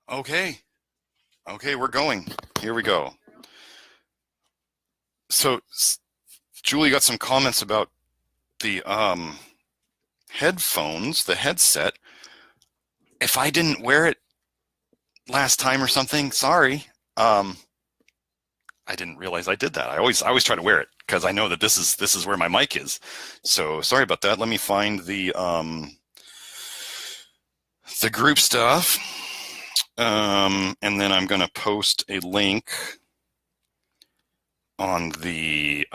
Okay. Okay, we're going. Here we go. So, Julie got some comments about the headphones, the headset. If I didn't wear it last time or something, sorry. I didn't realize I did that. I always try to wear it because I know that this is where my mic is. So sorry about that. Let me find the group stuff. And then I'm going to post a link on the,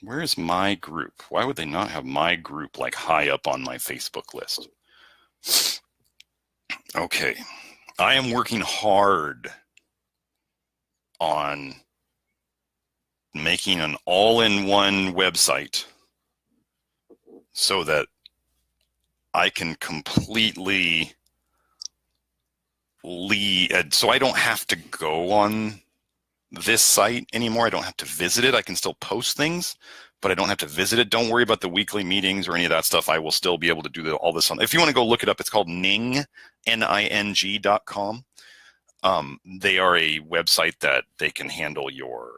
where is my group? Why would they not have my group like high up on my Facebook list? Okay. I am working hard on making an all-in-one website so that I can completely so I don't have to go on this site anymore. I don't have to visit it. I can still post things, but I don't have to visit it. Don't worry about the weekly meetings or any of that stuff. I will still be able to do all this on. If you want to go look it up, it's called Ning, NING.com. They are a website that they can handle your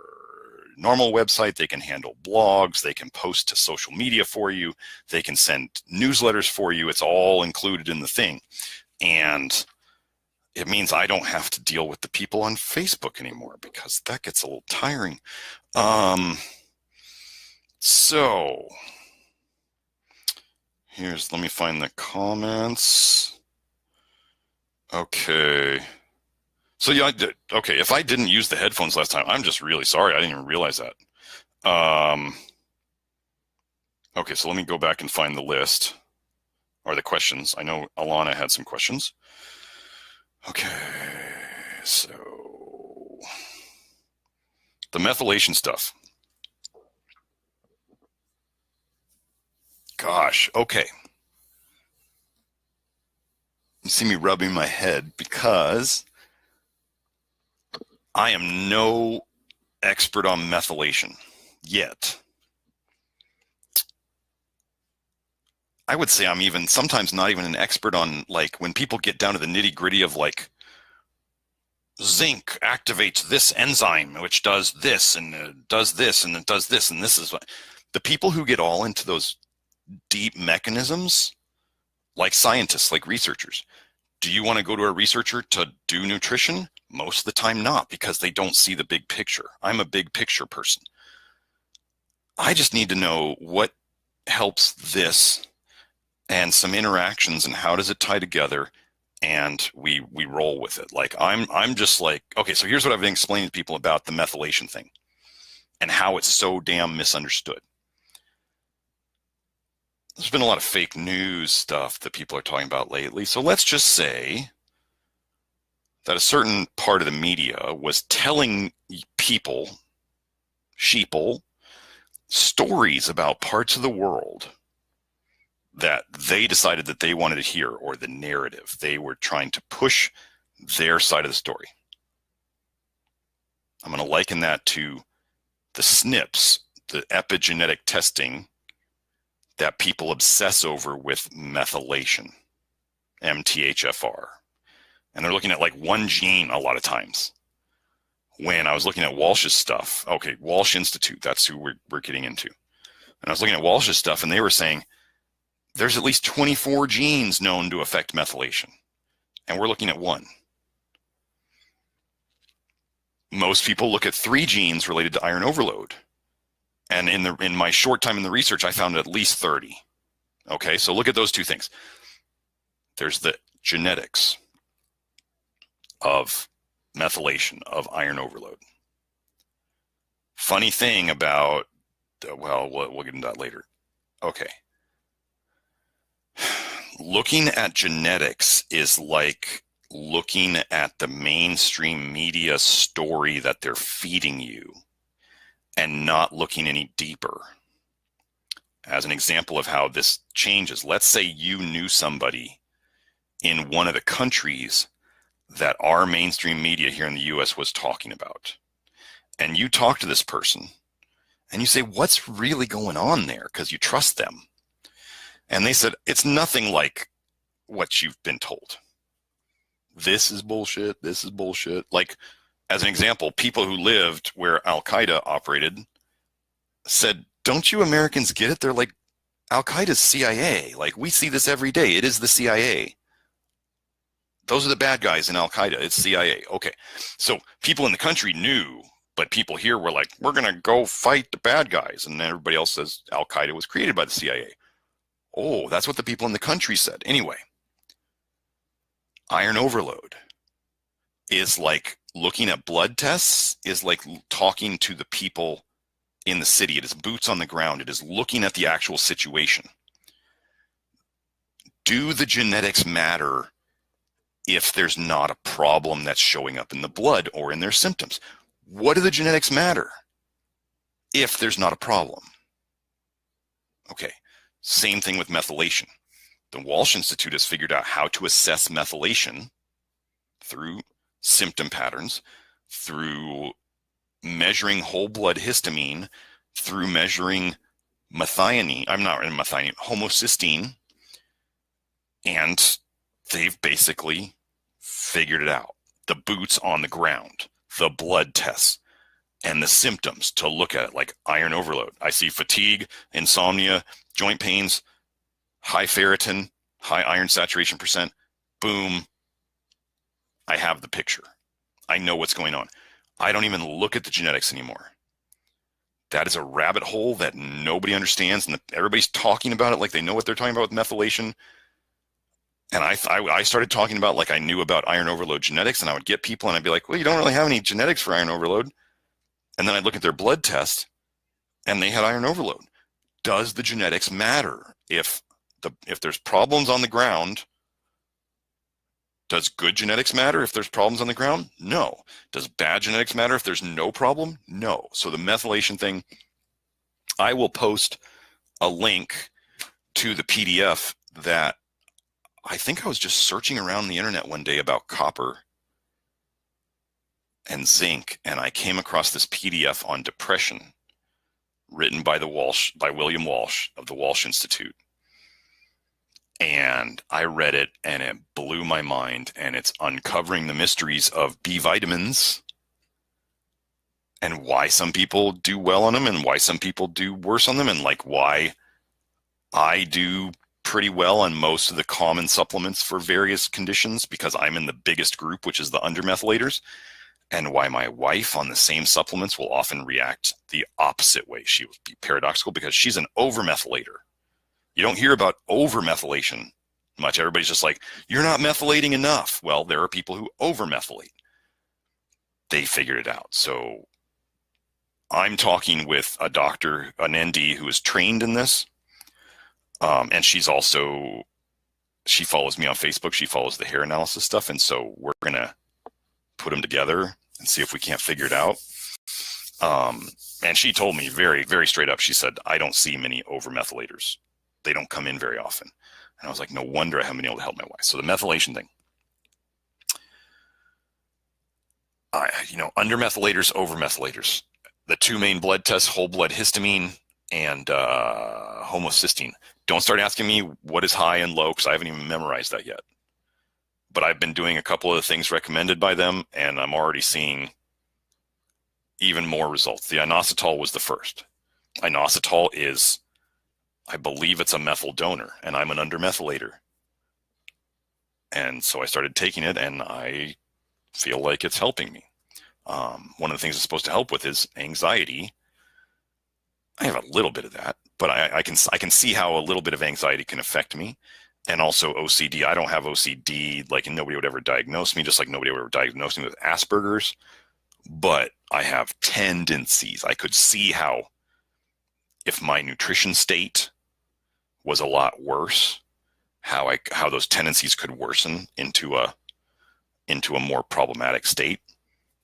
normal website. They can handle blogs. They can post to social media for you. They can send newsletters for you. It's all included in the thing. And it means I don't have to deal with the people on Facebook anymore because that gets a little tiring. So let me find the comments. Okay. So yeah, okay, if I didn't use the headphones last time, I'm just really sorry. I didn't even realize that. Okay, so let me go back and find the list or the questions. I know Alana had some questions. Okay, so the methylation stuff. Gosh, okay. You see me rubbing my head because I am no expert on methylation yet. I would say I'm even sometimes not even an expert on, like, when people get down to the nitty gritty of like zinc activates this enzyme which does this and does this and it does this, and this is what the people who get all into those deep mechanisms, like scientists, like researchers. Do you want to go to a researcher to do nutrition? Most of the time not, because they don't see the big picture. I'm a big picture person. I just need to know what helps this and some interactions and how does it tie together, and we roll with it. Like I'm just like, okay, so here's what I've been explaining to people about the methylation thing and how it's so damn misunderstood. There's been a lot of fake news stuff that people are talking about lately. So let's just say that a certain part of the media was telling people, sheeple, stories about parts of the world that they decided that they wanted to hear, or the narrative. They were trying to push their side of the story. I'm going to liken that to the SNPs, the epigenetic testing that people obsess over with methylation, MTHFR. And they're looking at like one gene a lot of times. When I was looking at Walsh's stuff, okay, Walsh Institute, that's who we're getting into. And I was looking at Walsh's stuff, and they were saying there's at least 24 genes known to affect methylation. And we're looking at one. Most people look at 3 genes related to iron overload. And in my short time in the research, I found at least 30. Okay, so look at those two things. There's the genetics of methylation, of iron overload. Funny thing about, well, we'll get into that later. Okay. Looking at genetics is like looking at the mainstream media story that they're feeding you and not looking any deeper. As an example of how this changes, let's say you knew somebody in one of the countries that our mainstream media here in the US was talking about. And you talk to this person and you say, what's really going on there? Because you trust them. And they said, it's nothing like what you've been told. This is bullshit. This is bullshit. Like, as an example, people who lived where Al-Qaeda operated said, don't you Americans get it? They're like, Al-Qaeda's CIA. Like, we see this every day. It is the CIA. Those are the bad guys in Al-Qaeda. It's CIA. Okay. So people in the country knew, but people here were like, we're going to go fight the bad guys. And then everybody else says Al-Qaeda was created by the CIA. Oh, that's what the people in the country said. Anyway, iron overload is like looking at blood tests, is like talking to the people in the city. It is boots on the ground. It is looking at the actual situation. Do the genetics matter if there's not a problem that's showing up in the blood or in their symptoms? What do the genetics matter if there's not a problem? Okay, same thing with methylation. The Walsh Institute has figured out how to assess methylation through symptom patterns, through measuring whole blood histamine, through measuring homocysteine, and they've basically figured it out. The boots on the ground, the blood tests, and the symptoms to look at it, like iron overload. I see fatigue, insomnia, joint pains, high ferritin, high iron saturation percent. Boom. I have the picture. I know what's going on. I don't even look at the genetics anymore. That is a rabbit hole that nobody understands, and everybody's talking about it like they know what they're talking about with methylation. And I started talking about like I knew about iron overload genetics, and I would get people and I'd be like, well, you don't really have any genetics for iron overload. And then I'd look at their blood test and they had iron overload. Does the genetics matter? If there's problems on the ground, does good genetics matter if there's problems on the ground? No. Does bad genetics matter if there's no problem? No. So the methylation thing, I will post a link to the PDF that I think I was just searching around the internet one day about copper and zinc, and I came across this PDF on depression written by William Walsh of the Walsh Institute. And I read it and it blew my mind, and it's uncovering the mysteries of B vitamins and why some people do well on them and why some people do worse on them, and like why I do pretty well on most of the common supplements for various conditions because I'm in the biggest group, which is the undermethylators, and why my wife on the same supplements will often react the opposite way. She will be paradoxical because she's an overmethylator. You don't hear about overmethylation much. Everybody's just like, you're not methylating enough. Well, there are people who overmethylate. They figured it out. So I'm talking with a doctor, an ND, who is trained in this. And she follows me on Facebook. She follows the hair analysis stuff. And so we're going to put them together and see if we can't figure it out. And she told me very, very straight up, she said, I don't see many overmethylators. They don't come in very often. And I was like, no wonder I haven't been able to help my wife. So the methylation thing, undermethylators, overmethylators, the two main blood tests, whole blood histamine and homocysteine. Don't start asking me what is high and low because I haven't even memorized that yet. But I've been doing a couple of the things recommended by them, and I'm already seeing even more results. The inositol was the first. Inositol is, I believe it's a methyl donor, and I'm an undermethylator. And so I started taking it, and I feel like it's helping me. One of the things it's supposed to help with is anxiety. I have a little bit of that, but I can see how a little bit of anxiety can affect me. And also OCD. I don't have OCD, like nobody would ever diagnose me, just like nobody would ever diagnose me with Asperger's. But I have tendencies. I could see how if my nutrition state was a lot worse, how those tendencies could worsen into a more problematic state.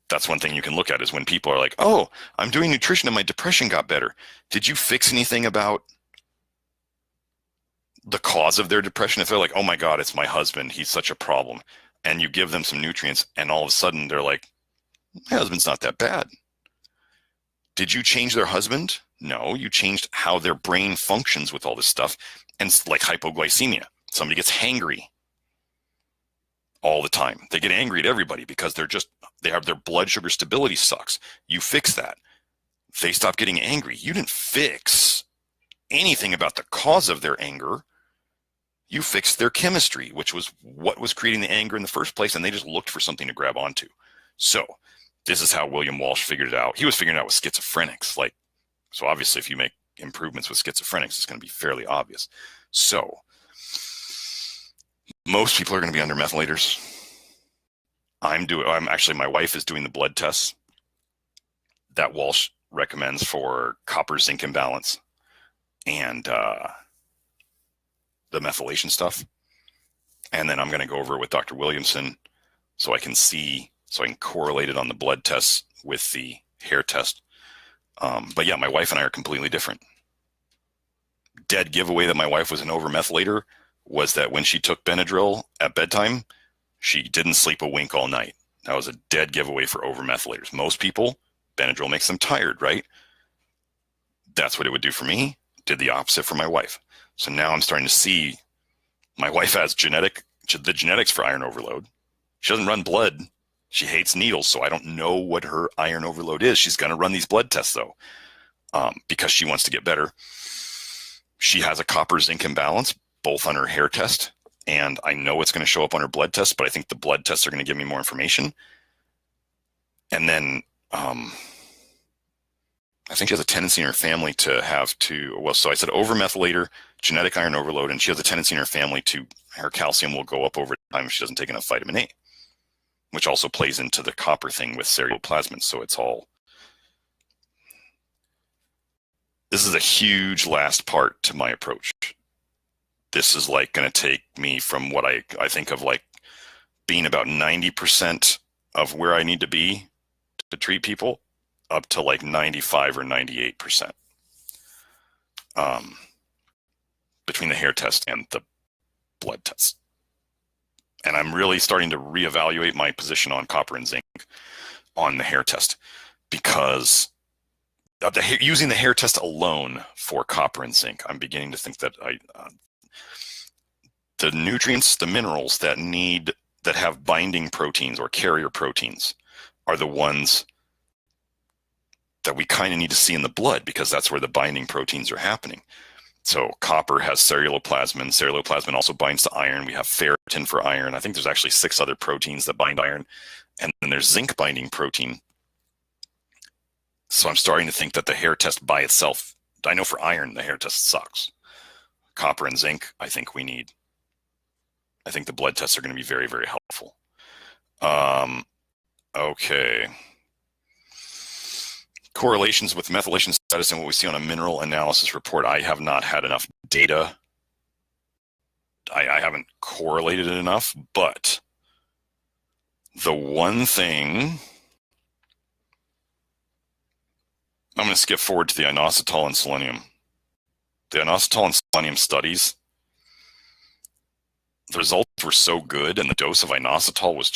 That's one thing you can look at is when people are like, oh, I'm doing nutrition and my depression got better. Did you fix anything about the cause of their depression? If they're like, oh my God, it's my husband, he's such a problem, and you give them some nutrients and all of a sudden they're like, my husband's not that bad. Did you change their husband? No, you changed how their brain functions with all this stuff. And it's like hypoglycemia. Somebody gets hangry. all the time. They get angry at everybody because they have their blood sugar stability sucks. You fix that. They stop getting angry. You didn't fix anything about the cause of their anger. You fixed their chemistry, which was what was creating the anger in the first place, and they just looked for something to grab onto. So this is how William Walsh figured it out. He was figuring it out with schizophrenics. So obviously if you make improvements with schizophrenics, it's going to be fairly obvious. So most people are going to be undermethylators. My wife is doing the blood tests that Walsh recommends for copper zinc imbalance and the methylation stuff. And then I'm going to go over it with Dr. Williamson so I can correlate it on the blood tests with the hair test. But yeah, my wife and I are completely different. Dead giveaway that my wife was an overmethylator was that when she took Benadryl at bedtime, she didn't sleep a wink all night. That was a dead giveaway for overmethylators. Most people, Benadryl makes them tired, right? That's what it would do for me. Did the opposite for my wife. So now I'm starting to see my wife has the genetics for iron overload. She doesn't run blood. She hates needles, so I don't know what her iron overload is. She's going to run these blood tests, though, because she wants to get better. She has a copper zinc imbalance, both on her hair test, and I know it's going to show up on her blood test, but I think the blood tests are going to give me more information. And then I think she has a tendency in her family so I said overmethylator, genetic iron overload, and she has a tendency in her family her calcium will go up over time if she doesn't take enough vitamin A, which also plays into the copper thing with ceruloplasmin. So this is a huge last part to my approach. This is going to take me from what I think of being about 90% of where I need to be to treat people up to 95 or 98% between the hair test and the blood test. And I'm really starting to reevaluate my position on copper and zinc on the hair test because using the hair test alone for copper and zinc, I'm beginning to think that the nutrients, the minerals that have binding proteins or carrier proteins are the ones that we kind of need to see in the blood because that's where the binding proteins are happening. So copper has ceruloplasmin. Ceruloplasmin also binds to iron. We have ferritin for iron. I think there's actually 6 other proteins that bind iron. And then there's zinc binding protein. So I'm starting to think that the hair test by itself, I know for iron, the hair test sucks. Copper and zinc, I think we need. I think the blood tests are going to be very, very helpful. Okay. Correlations with methylation status and what we see on a mineral analysis report. I have not had enough data. I haven't correlated it enough, but the one thing, I'm going to skip forward to the inositol and selenium. The inositol and selenium studies, the results were so good, and the dose of inositol was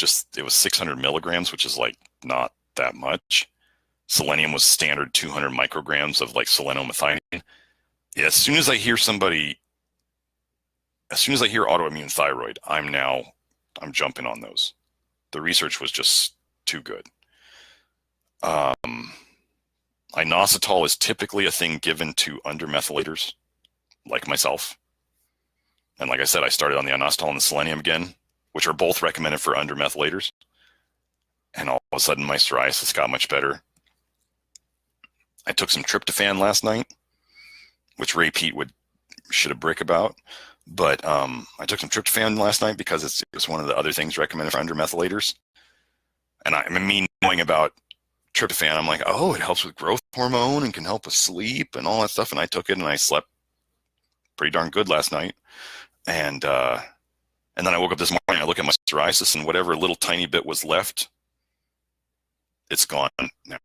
600 milligrams, which is not that much. Selenium was standard 200 micrograms of selenomethionine. Yeah, as soon as I hear autoimmune thyroid, I'm jumping on those. The research was just too good. Inositol is typically a thing given to undermethylators like myself. And like I said, I started on the inositol and the selenium again, which are both recommended for undermethylators. And all of a sudden my psoriasis got much better. I took some tryptophan last night, which Ray Pete should have brick about. But I took some tryptophan last night because it's one of the other things recommended for undermethylators. And knowing about tryptophan, I'm like, oh, it helps with growth hormone and can help with sleep and all that stuff. And I took it and I slept pretty darn good last night. And then I woke up this morning, I look at my psoriasis, and whatever little tiny bit was left, it's gone now.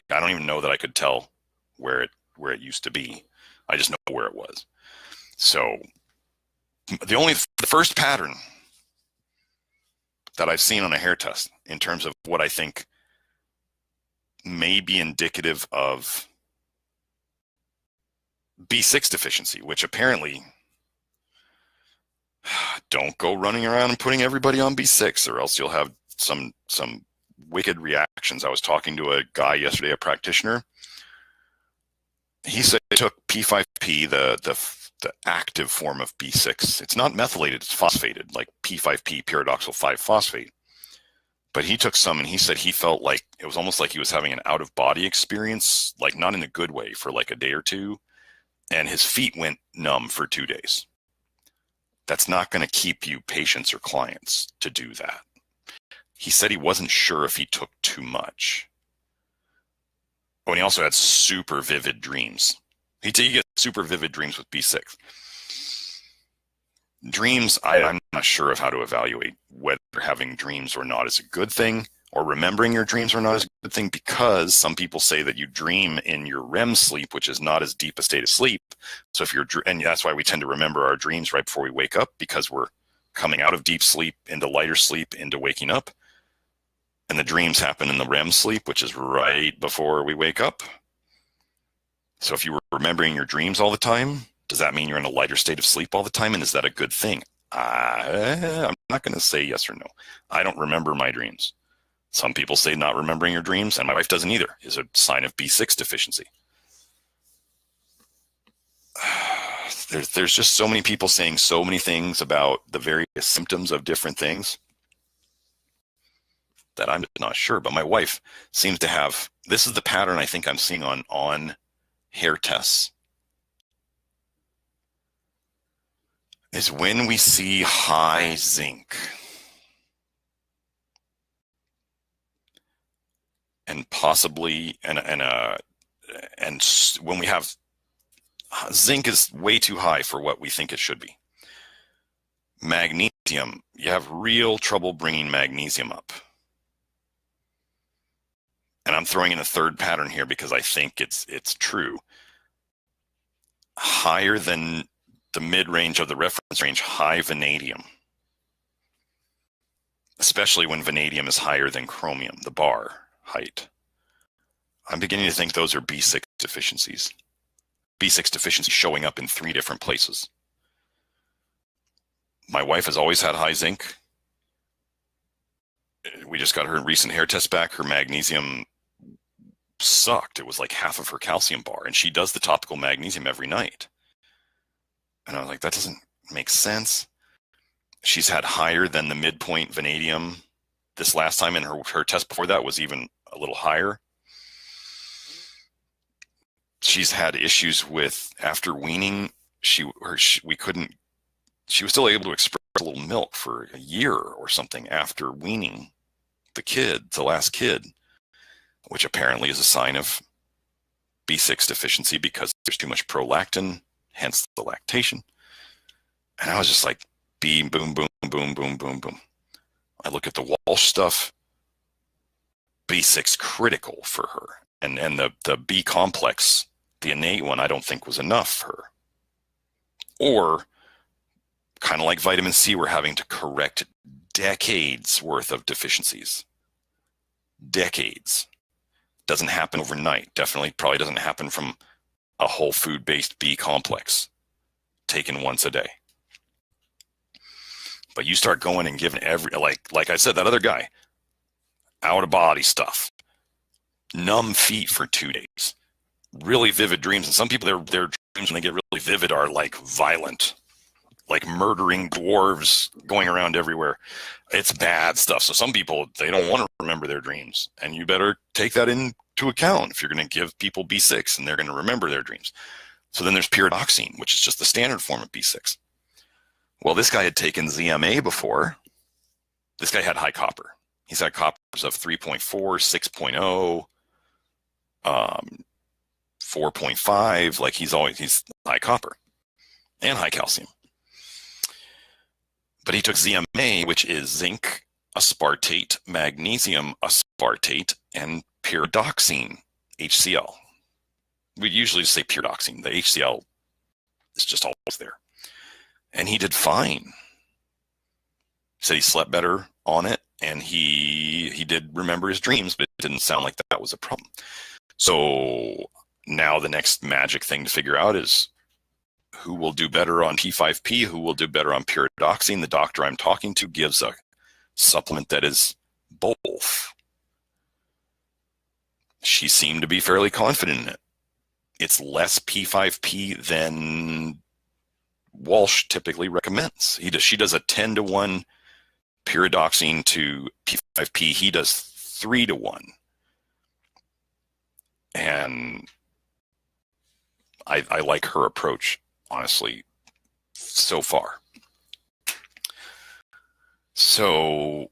I don't even know that I could tell where it used to be. I just know where it was. So the first pattern that I've seen on a hair test in terms of what I think may be indicative of B6 deficiency, which apparently Don't go running around and putting everybody on B6, or else you'll have some wicked reactions. I was talking to a guy yesterday, a practitioner. He said he took P5P, the active form of B6. It's not methylated, it's phosphated, like P5P, pyridoxal 5-phosphate. But he took some, and he said he felt like it was almost like he was having an out-of-body experience, like not in a good way, for like a day or two. And his feet went numb for 2 days. That's not going to keep you patients or clients to do that. He said he wasn't sure if he took too much. Oh, and he also had super vivid dreams. He gets super vivid dreams with B6. Dreams, I'm not sure of how to evaluate whether having dreams or not is a good thing, or remembering your dreams or not is a good thing, because some people say that you dream in your REM sleep, which is not as deep a state of sleep. So if you're, and that's why we tend to remember our dreams right before we wake up, because we're coming out of deep sleep into lighter sleep into waking up. And the dreams happen in the REM sleep, which is right before we wake up. So if you were remembering your dreams all the time, does that mean you're in a lighter state of sleep all the time? And is that a good thing? I'm not going to say yes or no. I don't remember my dreams. Some people say not remembering your dreams, and my wife doesn't either, is a sign of B6 deficiency. There's just so many people saying so many things about the various symptoms of different things that I'm not sure. But my wife seems to have, this is the pattern I think I'm seeing on hair tests, is when we see high zinc and possibly, and when we have zinc is way too high for what we think it should be. Magnesium, you have real trouble bringing magnesium up. And I'm throwing in a third pattern here because I think it's true. Higher than the mid-range of the reference range, high vanadium. Especially when vanadium is higher than chromium, the bar height. I'm beginning to think those are B6 deficiencies. B6 deficiency showing up in 3 different places. My wife has always had high zinc. We just got her recent hair test back. Her magnesium sucked. It was like half of her calcium bar, and she does the topical magnesium every night. And I was like, that doesn't make sense. She's had higher than the midpoint vanadium this last time, and her test before that was even a little higher. She's had issues with, after weaning, she was still able to express a little milk for a year or something after weaning the last kid, which apparently is a sign of B6 deficiency because there's too much prolactin, hence the lactation. And I was just like, boom, boom, boom, boom, boom, boom, boom. I look at the Walsh stuff, B6 critical for her. And the B complex, the innate one, I don't think was enough for her. Or kind of like vitamin C, we're having to correct decades worth of deficiencies. Decades. Doesn't happen overnight. Definitely probably doesn't happen from a whole food-based B complex taken once a day. But you start going and giving like I said, that other guy, out of body stuff, numb feet for 2 days, really vivid dreams. And some people, their dreams when they get really vivid are like violent, like murdering dwarves going around everywhere. It's bad stuff. So some people, they don't want to remember their dreams, and you better take that into account if you're going to give people B6 and they're going to remember their dreams. So then there's pyridoxine, which is just the standard form of B6. Well, this guy had taken ZMA before. This guy had high copper. He's had coppers of 3.4, 6.0, 4.5. Like he's high copper and high calcium. But he took ZMA, which is zinc aspartate, magnesium aspartate, and pyridoxine, HCl. We usually just say pyridoxine. The HCl is just always there. And he did fine. He said he slept better on it, and he did remember his dreams, but it didn't sound like that was a problem. So now the next magic thing to figure out is, who will do better on P5P, who will do better on pyridoxine. The doctor I'm talking to gives a supplement that is both. She seemed to be fairly confident in it. It's less P5P than Walsh typically recommends. She does a 10-to-1 pyridoxine to P5P. He does 3-to-1. And I like her approach, honestly, so far. So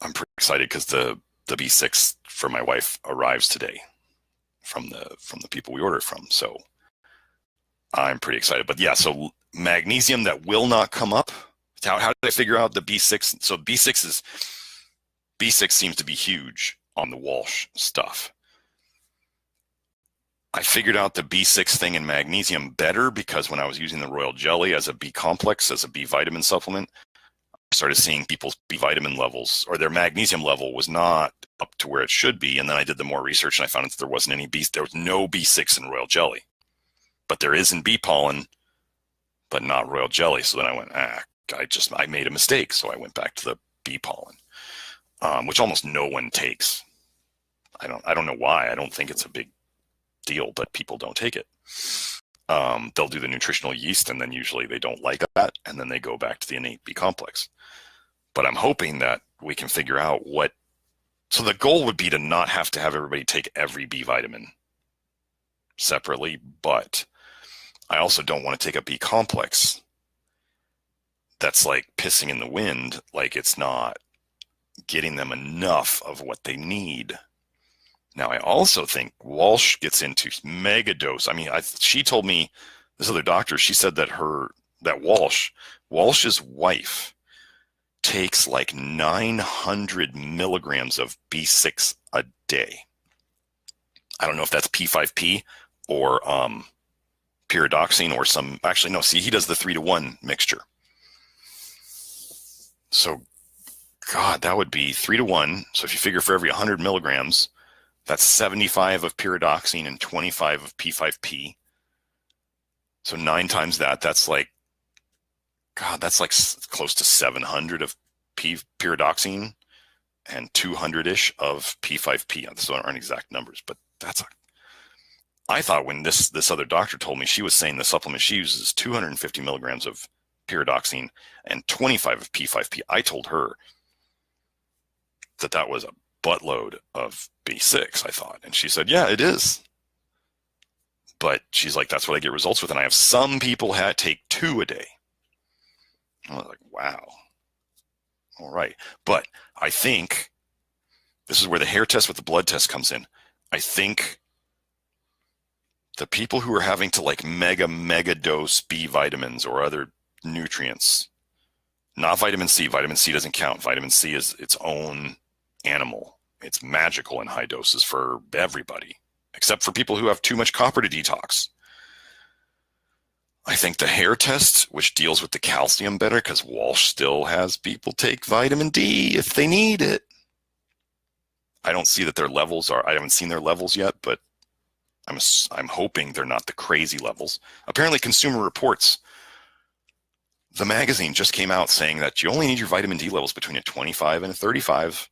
I'm pretty excited because the B6 for my wife arrives today from the people we ordered from. So I'm pretty excited. But yeah, so magnesium that will not come up. How did I figure out the B6? So B6 seems to be huge on the Walsh stuff. I figured out the B6 thing in magnesium better because when I was using the royal jelly as a B complex, as a B vitamin supplement, I started seeing people's B vitamin levels, or their magnesium level was not up to where it should be. And then I did the more research and I found that there was no B6 in royal jelly, but there is in bee pollen, but not royal jelly. So then I went, I made a mistake. So I went back to the bee pollen, which almost no one takes. I don't know why. I don't think it's a big deal, but people don't take it. They'll do the nutritional yeast and then usually they don't like that. And then they go back to the innate B complex. But I'm hoping that we can figure out so the goal would be to not have to have everybody take every B vitamin separately, but I also don't want to take a B complex that's like pissing in the wind, like it's not getting them enough of what they need. Now, I also think Walsh gets into mega dose. I mean, she told me, this other doctor, she said that Walsh's wife takes like 900 milligrams of B6 a day. I don't know if that's P5P or pyridoxine or actually, no, see, he does the 3-to-1 mixture. So, God, that would be 3-to-1. So if you figure for every 100 milligrams, that's 75 of pyridoxine and 25 of P5P. So 9 times that's like close to 700 of pyridoxine and 200-ish of P5P. Those aren't exact numbers, but I thought when this other doctor told me, she was saying the supplement she uses is 250 milligrams of pyridoxine and 25 of P5P. I told her that was a buttload of B6, I thought. And she said, yeah, it is. But she's like, that's what I get results with. And I have some people take 2 a day. I was like, wow. All right. But I think this is where the hair test with the blood test comes in. I think the people who are having to like mega dose B vitamins or other nutrients, not vitamin C doesn't count. Vitamin C is its own animal. It's magical in high doses for everybody, except for people who have too much copper to detox. I think the hair test, which deals with the calcium better, because Walsh still has people take vitamin D if they need it. I don't see that their levels I haven't seen their levels yet, but I'm hoping they're not the crazy levels. Apparently Consumer Reports, the magazine, just came out saying that you only need your vitamin D levels between a 25 and a 35.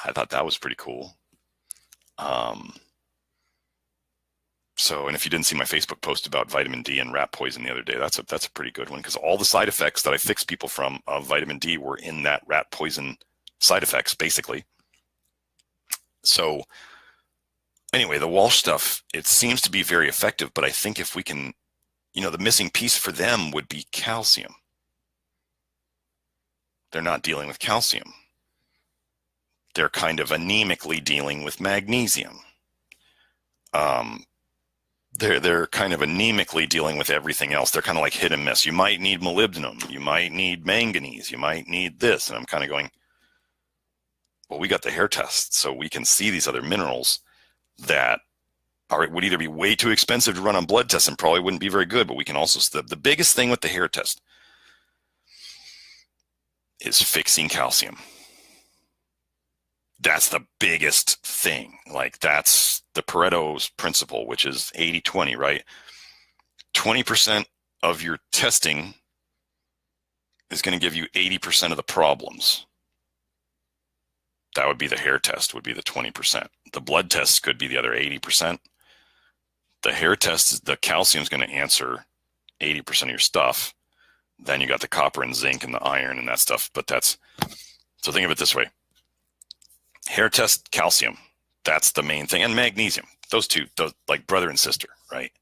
I thought that was pretty cool. And if you didn't see my Facebook post about vitamin D and rat poison the other day, that's a pretty good one, because all the side effects that I fixed people from of vitamin D were in that rat poison side effects, basically. So anyway, the Walsh stuff, it seems to be very effective, but I think if we can, the missing piece for them would be calcium. They're not dealing with calcium. They're kind of anemically dealing with magnesium. They're kind of anemically dealing with everything else. They're kind of like hit and miss. You might need molybdenum. You might need manganese. You might need this. And I'm kind of going, well, we got the hair test, so we can see these other minerals that would either be way too expensive to run on blood tests and probably wouldn't be very good, but we can also, the biggest thing with the hair test is fixing calcium. That's the biggest thing. Like, that's the Pareto's principle, which is 80-20, right? 20% of your testing is going to give you 80% of the problems. That would be the hair test, would be the 20%. The blood test could be the other 80%. The hair test, the calcium is going to answer 80% of your stuff. Then you got the copper and zinc and the iron and that stuff. But so think of it this way. Hair test, calcium. That's the main thing. And magnesium. Those two, like brother and sister, right?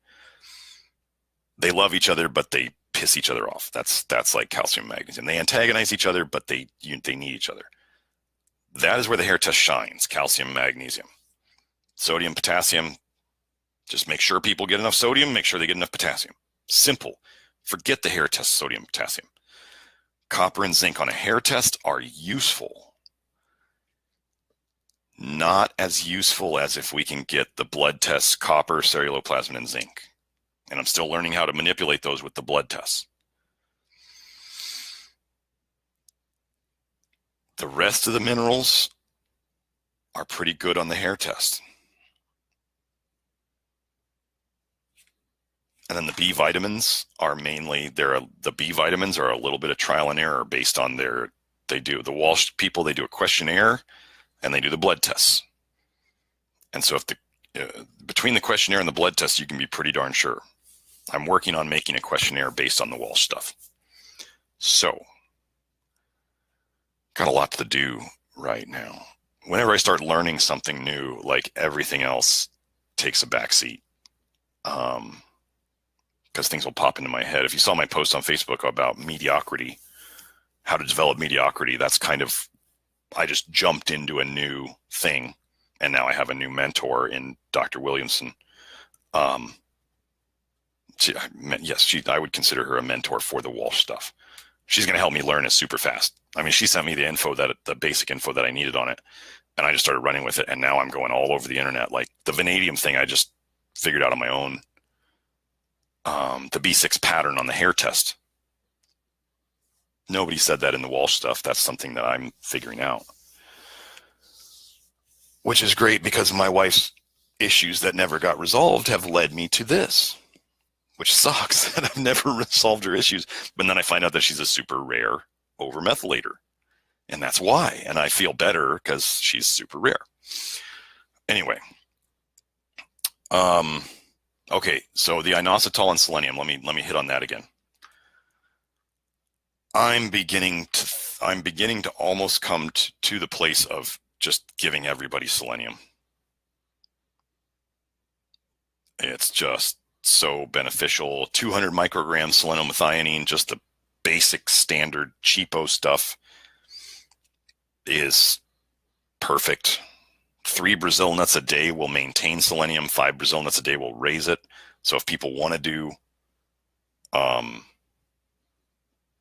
They love each other, but they piss each other off. That's like calcium and magnesium. They antagonize each other, but they need each other. That is where the hair test shines, calcium, magnesium. Sodium, potassium, just make sure people get enough sodium, make sure they get enough potassium. Simple. Forget the hair test, sodium, potassium. Copper and zinc on a hair test are useful. Not as useful as if we can get the blood tests, copper, ceruloplasmin, and zinc. And I'm still learning how to manipulate those with the blood tests. The rest of the minerals are pretty good on the hair test. And then the B vitamins are mainly, the B vitamins are a little bit of trial and error based on the Walsh people, they do a questionnaire and they do the blood tests. And so if between the questionnaire and the blood test, you can be pretty darn sure. I'm working on making a questionnaire based on the Walsh stuff. So, got a lot to do right now. Whenever I start learning something new, like everything else takes a backseat. Because things will pop into my head. If you saw my post on Facebook about mediocrity, how to develop mediocrity, that's kind of, I just jumped into a new thing. And now I have a new mentor in Dr. Williamson. I would consider her a mentor for the Walsh stuff. She's going to help me learn it super fast. I mean, she sent me the basic info that I needed on it, and I just started running with it. And now I'm going all over the internet. Like the vanadium thing, I just figured out on my own. The B6 pattern on the hair test. Nobody said that in the Walsh stuff. That's something that I'm figuring out, which is great because my wife's issues that never got resolved have led me to this, which sucks that I've never resolved her issues. But then I find out that she's a super rare overmethylator, and that's why. And I feel better because she's super rare. Anyway, okay, so the inositol and selenium. Let me hit on that again. I'm beginning to almost come to the place of just giving everybody selenium. It's just so beneficial. 200 micrograms selenium methionine, just the basic standard cheapo stuff, is perfect. 3 Brazil nuts a day will maintain selenium. 5 Brazil nuts a day will raise it. So if people want to do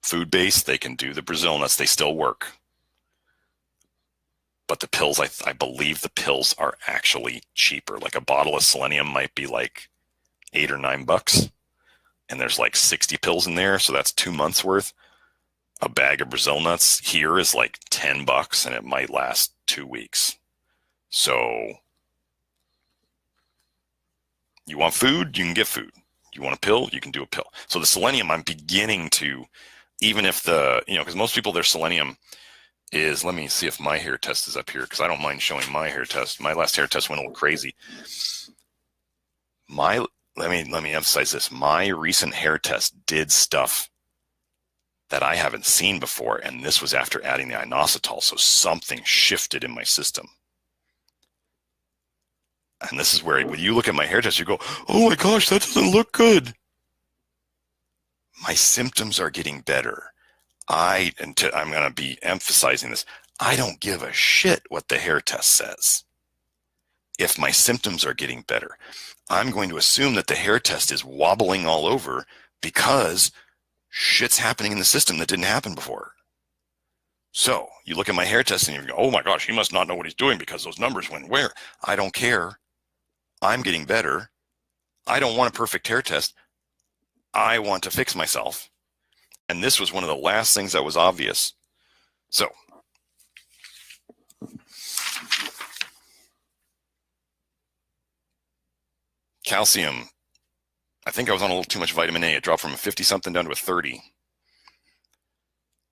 food-based, they can do the Brazil nuts. They still work. But the pills, I believe the pills are actually cheaper. Like a bottle of selenium might be like $8 or $9. And there's like 60 pills in there. So that's 2 months worth. A bag of Brazil nuts here is like $10 and it might last 2 weeks. So you want food, you can get food. You want a pill, you can do a pill. So the selenium, I'm beginning to, even if because most people, their selenium is, let me see if my hair test is up here, because I don't mind showing my hair test. My last hair test went a little crazy. Let me emphasize this. My recent hair test did stuff that I haven't seen before, and this was after adding the inositol, so something shifted in my system. And this is where, when you look at my hair test, you go, oh my gosh, that doesn't look good. My symptoms are getting better. I'm going to be emphasizing this. I don't give a shit what the hair test says. If my symptoms are getting better, I'm going to assume that the hair test is wobbling all over because shit's happening in the system that didn't happen before. So you look at my hair test and you go, oh my gosh, he must not know what he's doing because those numbers went where? I don't care. I'm getting better. I don't want a perfect hair test. I want to fix myself. And this was one of the last things that was obvious. So calcium, I think I was on a little too much vitamin A. It dropped from a 50 something down to a 30.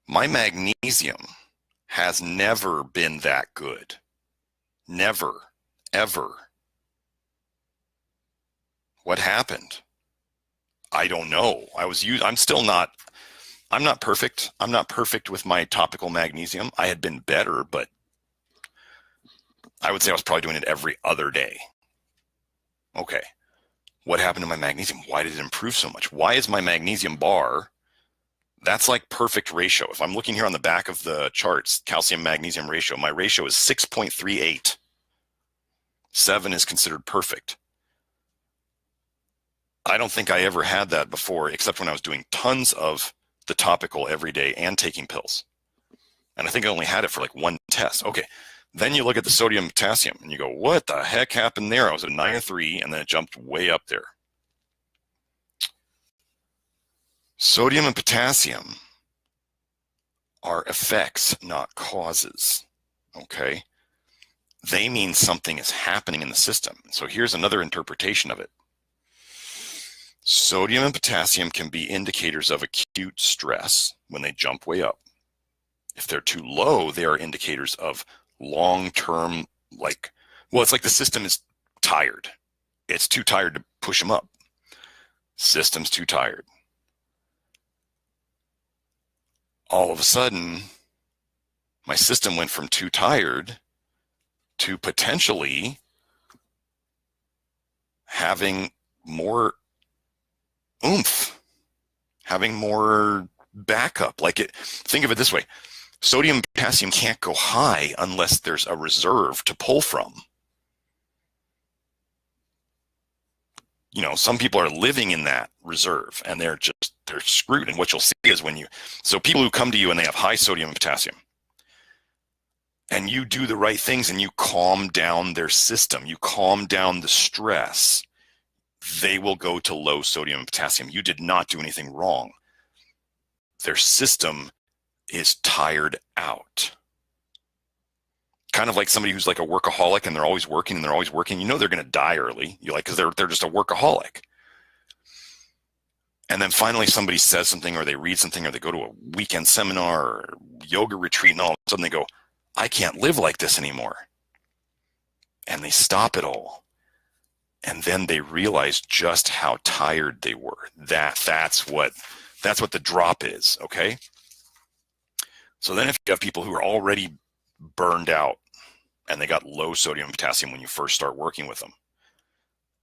My magnesium has never been that good. Never, ever. What happened? I don't know. I'm not perfect. I'm not perfect with my topical magnesium. I had been better, but I would say I was probably doing it every other day. Okay. What happened to my magnesium? Why did it improve so much? Why is my magnesium bar, that's like perfect ratio. If I'm looking here on the back of the charts, calcium magnesium ratio, my ratio is 6.38. 7 is considered perfect. I don't think I ever had that before, except when I was doing tons of the topical every day and taking pills. And I think I only had it for like one test. Okay. Then you look at the sodium potassium and you go, what the heck happened there? I was at 9 or 3 and then it jumped way up there. Sodium and potassium are effects, not causes. Okay. They mean something is happening in the system. So here's another interpretation of it. Sodium and potassium can be indicators of acute stress when they jump way up. If they're too low, they are indicators of long-term, it's like the system is tired. It's too tired to push them up. System's too tired. All of a sudden, my system went from too tired to potentially having more oomph, having more backup. Think of it this way. Sodium and potassium can't go high unless there's a reserve to pull from. You know, some people are living in that reserve and they're screwed. And what you'll see is so people who come to you and they have high sodium and potassium, and you do the right things and you calm down their system, you calm down the stress, they will go to low sodium and potassium. You did not do anything wrong. Their system is tired out. Kind of like somebody who's like a workaholic and they're always working and they're always working. You know they're going to die early. Because they're just a workaholic. And then finally somebody says something or they read something or they go to a weekend seminar or yoga retreat and all of a sudden they go, I can't live like this anymore. And they stop it all. And then they realize just how tired they were. That's what the drop is, okay? So then if you have people who are already burned out and they got low sodium and potassium when you first start working with them,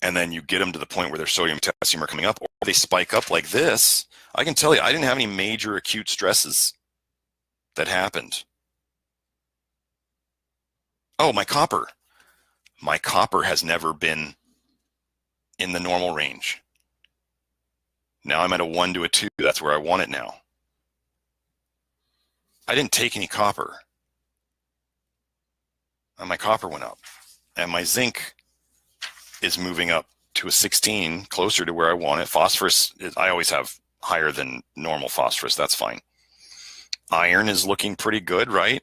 and then you get them to the point where their sodium and potassium are coming up, or they spike up like this, I can tell you, I didn't have any major acute stresses that happened. Oh, my copper. My copper has never been in the normal range. Now I'm at a 1 to a 2. That's where I want it now. I didn't take any copper. And my copper went up. And my zinc is moving up to a 16, closer to where I want it. Phosphorus, I always have higher than normal phosphorus. That's fine. Iron is looking pretty good, right?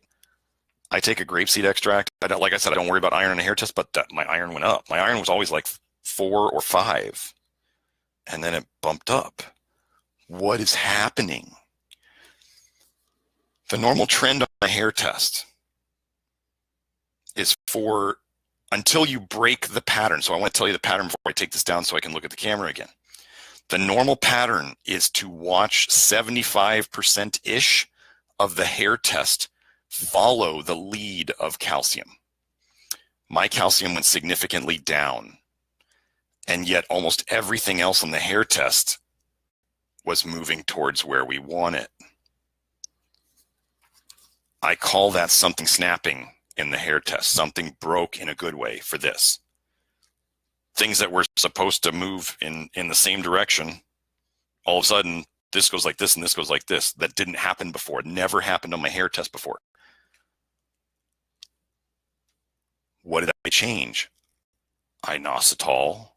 I take a grapeseed extract. Like I said, I don't worry about iron in a hair test, but my iron went up. My iron was always like 4 or 5. And then it bumped up. What is happening? The normal trend on a hair test is until you break the pattern. So I want to tell you the pattern before I take this down so I can look at the camera again. The normal pattern is to watch 75%-ish of the hair test follow the lead of calcium. My calcium went significantly down, and yet almost everything else on the hair test was moving towards where we want it. I call that something snapping in the hair test. Something broke in a good way for this. Things that were supposed to move in the same direction, all of a sudden, this goes like this and this goes like this. That didn't happen before. It never happened on my hair test before. What did I change? Inositol.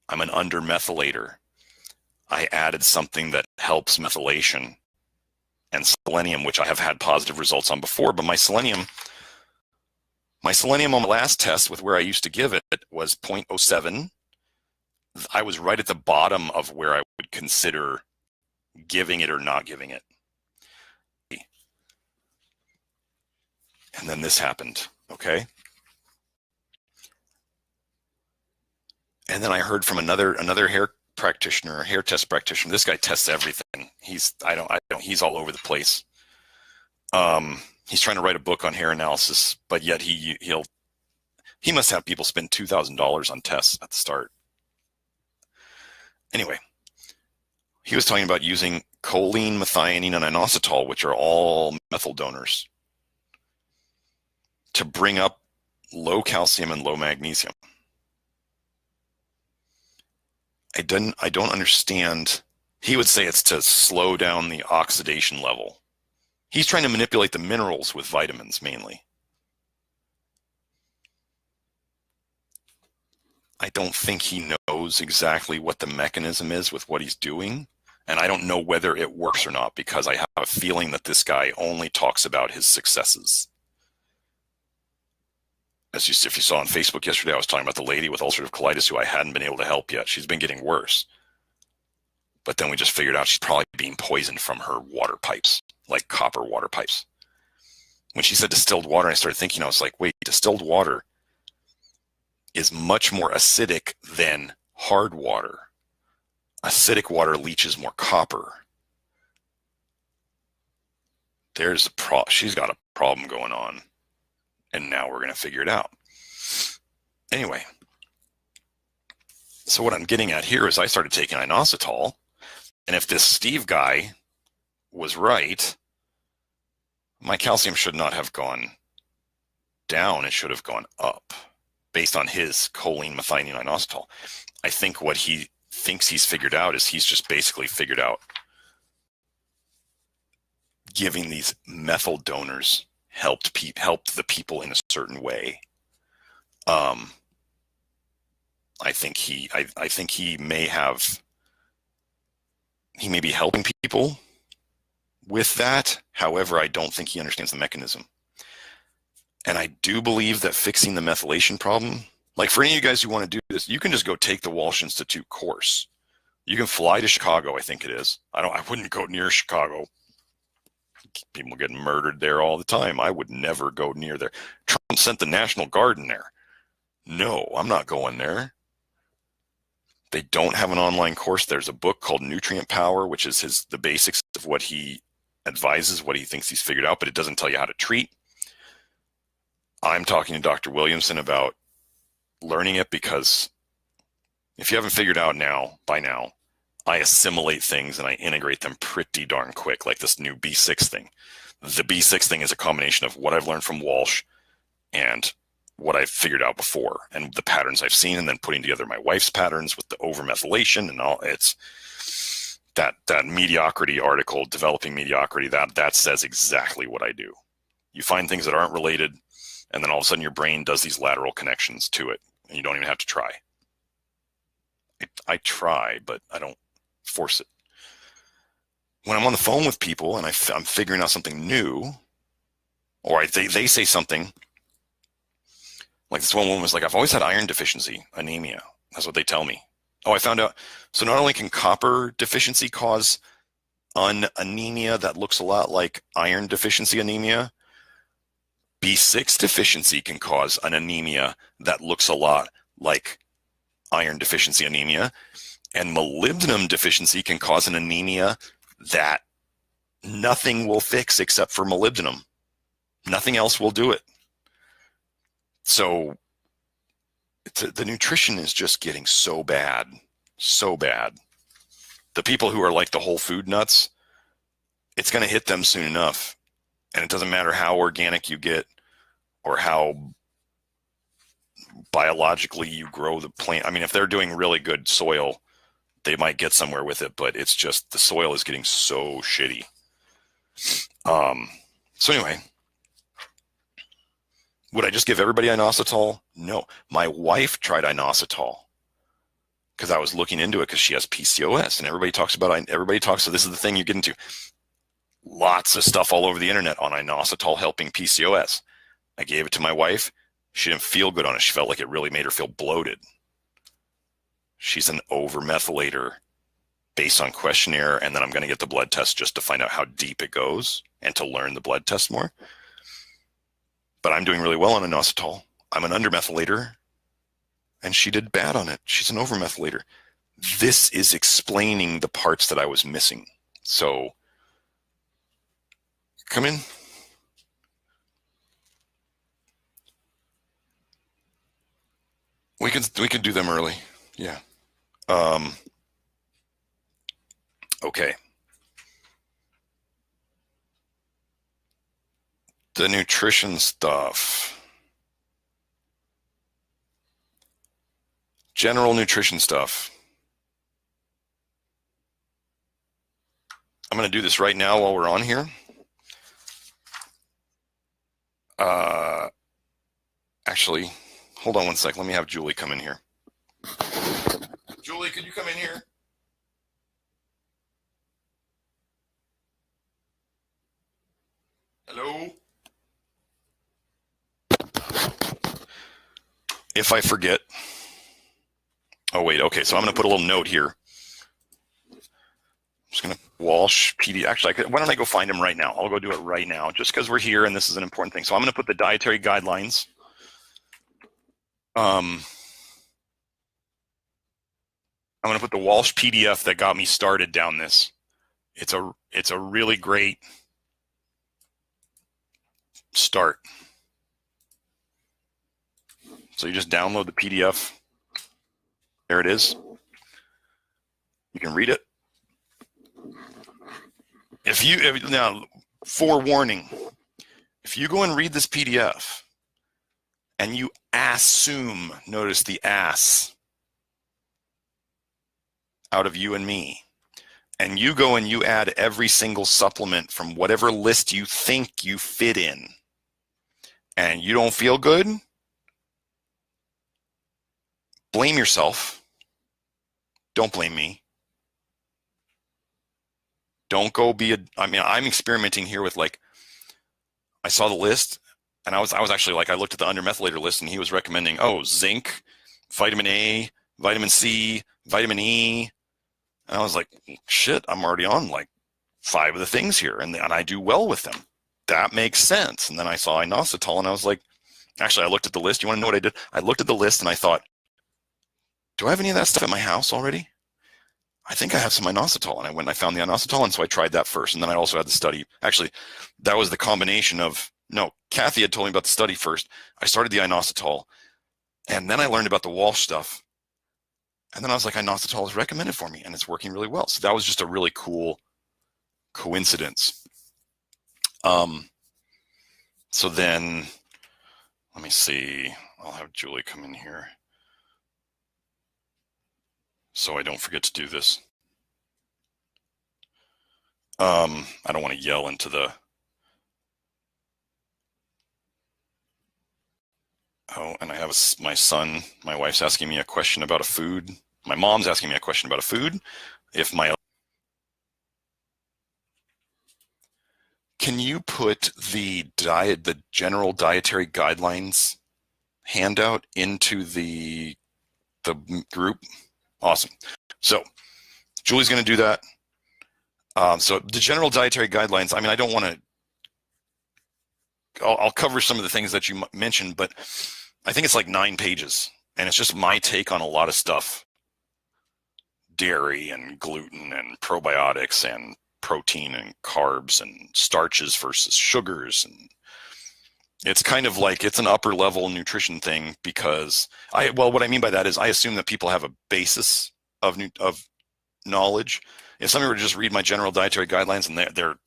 I'm an undermethylator. I added something that helps methylation and selenium, which I have had positive results on before, but my selenium on the last test with where I used to give it was 0.07. I was right at the bottom of where I would consider giving it or not giving it. And then this happened, okay? And then I heard from another hair practitioner, hair test practitioner. This guy tests everything. He's all over the place. He's trying to write a book on hair analysis, but yet he must have people spend $2,000 on tests at the start. Anyway, he was talking about using choline, methionine, and inositol, which are all methyl donors, to bring up low calcium and low magnesium. I don't understand. He would say it's to slow down the oxidation level. He's trying to manipulate the minerals with vitamins mainly. I don't think he knows exactly what the mechanism is with what he's doing. And I don't know whether it works or not, because I have a feeling that this guy only talks about his successes. If you saw on Facebook yesterday, I was talking about the lady with ulcerative colitis who I hadn't been able to help yet. She's been getting worse. But then we just figured out she's probably being poisoned from her water pipes, like copper water pipes. When she said distilled water, I started thinking, I was like, wait, distilled water is much more acidic than hard water. Acidic water leaches more copper. She's got a problem going on. And now we're going to figure it out. Anyway, so what I'm getting at here is I started taking inositol, and if this Steve guy was right, my calcium should not have gone down. It should have gone up based on his choline, methionine, inositol. I think what he thinks he's figured out is he's just basically figured out giving these methyl donors helped the people in a certain way. I think he may be helping people with that. However, I don't think he understands the mechanism. And I do believe that fixing the methylation problem, like for any of you guys who want to do this, you can just go take the Walsh Institute course. You can fly to Chicago, I think it is. I wouldn't go near Chicago. People get murdered there all the time. I would never go near there. Trump sent the National Guard in there. No, I'm not going there. They don't have an online course. There's a book called Nutrient Power, which is the basics of what he advises, what he thinks he's figured out, but it doesn't tell you how to treat. I'm talking to Dr. Williamson about learning it, because if you haven't figured out by now, I assimilate things and I integrate them pretty darn quick, like this new B6 thing. The B6 thing is a combination of what I've learned from Walsh and what I've figured out before and the patterns I've seen, and then putting together my wife's patterns with the overmethylation and all. It's that mediocrity article, Developing Mediocrity, that says exactly what I do. You find things that aren't related, and then all of a sudden your brain does these lateral connections to it, and you don't even have to try. I try, but I don't force it. When I'm on the phone with people and I'm figuring out something new, or they say something, like this one woman was like, I've always had iron deficiency, anemia. That's what they tell me. Oh, I found out. So not only can copper deficiency cause an anemia that looks a lot like iron deficiency anemia, B6 deficiency can cause an anemia that looks a lot like iron deficiency anemia, and molybdenum deficiency can cause an anemia that nothing will fix except for molybdenum. Nothing else will do it. So the nutrition is just getting so bad, so bad. The people who are like the whole food nuts, it's going to hit them soon enough. And it doesn't matter how organic you get or how biologically you grow the plant. I mean, if they're doing really good soil, they might get somewhere with it, but it's just the soil is getting so shitty. So anyway, would I just give everybody inositol? No. My wife tried inositol because I was looking into it because she has PCOS, and everybody talks, so this is the thing you get into. Lots of stuff all over the internet on inositol helping PCOS. I gave it to my wife. She didn't feel good on it. She felt like it really made her feel bloated. She's an overmethylator based on questionnaire, and then I'm going to get the blood test just to find out how deep it goes and to learn the blood test more. But I'm doing really well on inositol. I'm an undermethylator, and she did bad on it. She's an overmethylator. This is explaining the parts that I was missing. So, come in. We can do them early. Yeah. Okay. The nutrition stuff. General nutrition stuff. I'm going to do this right now while we're on here. Actually, hold on one sec. Let me have Julie come in here. Julie, could you come in here? Hello? If I forget. Oh, wait. Okay, so I'm going to put a little note here. I'm just going to Walsh PD. Actually, why don't I go find him right now? I'll go do it right now, just because we're here and this is an important thing. So I'm going to put the dietary guidelines. I'm going to put the Walsh PDF that got me started down this. It's a really great start. So you just download the PDF. There it is. You can read it. Now, forewarning, if you go and read this PDF and you assume, notice the ass out of you and me, and you go and you add every single supplement from whatever list you think you fit in, and you don't feel good, blame yourself. Don't blame me. Don't go be I'm experimenting here with, like, I saw the list and I was actually, like, I looked at the undermethylator list and he was recommending, zinc, vitamin A, vitamin C, vitamin E. And I was like, shit, I'm already on like 5 of the things here and I do well with them. That makes sense. And then I saw inositol and I was like, actually, I looked at the list. You want to know what I did? I looked at the list and I thought, do I have any of that stuff at my house already? I think I have some inositol. And I went and I found the inositol, and so I tried that first. And then I also had the study. Actually, that was the combination of, no, Kathy had told me about the study first. I started the inositol, and then I learned about the Walsh stuff. And then I was like, inositol is recommended for me, and it's working really well. So that was just a really cool coincidence. So then, let me see. I'll have Julie come in here so I don't forget to do this. I don't want to yell into the... Oh, and I have my son, my wife's asking me a question about a food. My mom's asking me a question about a food. Can you put the general dietary guidelines handout into the group? Awesome. So Julie's going to do that. So the general dietary guidelines, I mean, I don't want to, I'll cover some of the things that you mentioned, but I think it's like 9 pages, and it's just my take on a lot of stuff. Dairy and gluten and probiotics and protein and carbs and starches versus sugars. And it's kind of like, it's an upper level nutrition thing because what I mean by that is I assume that people have a basis of knowledge. If somebody were to just read my general dietary guidelines and they're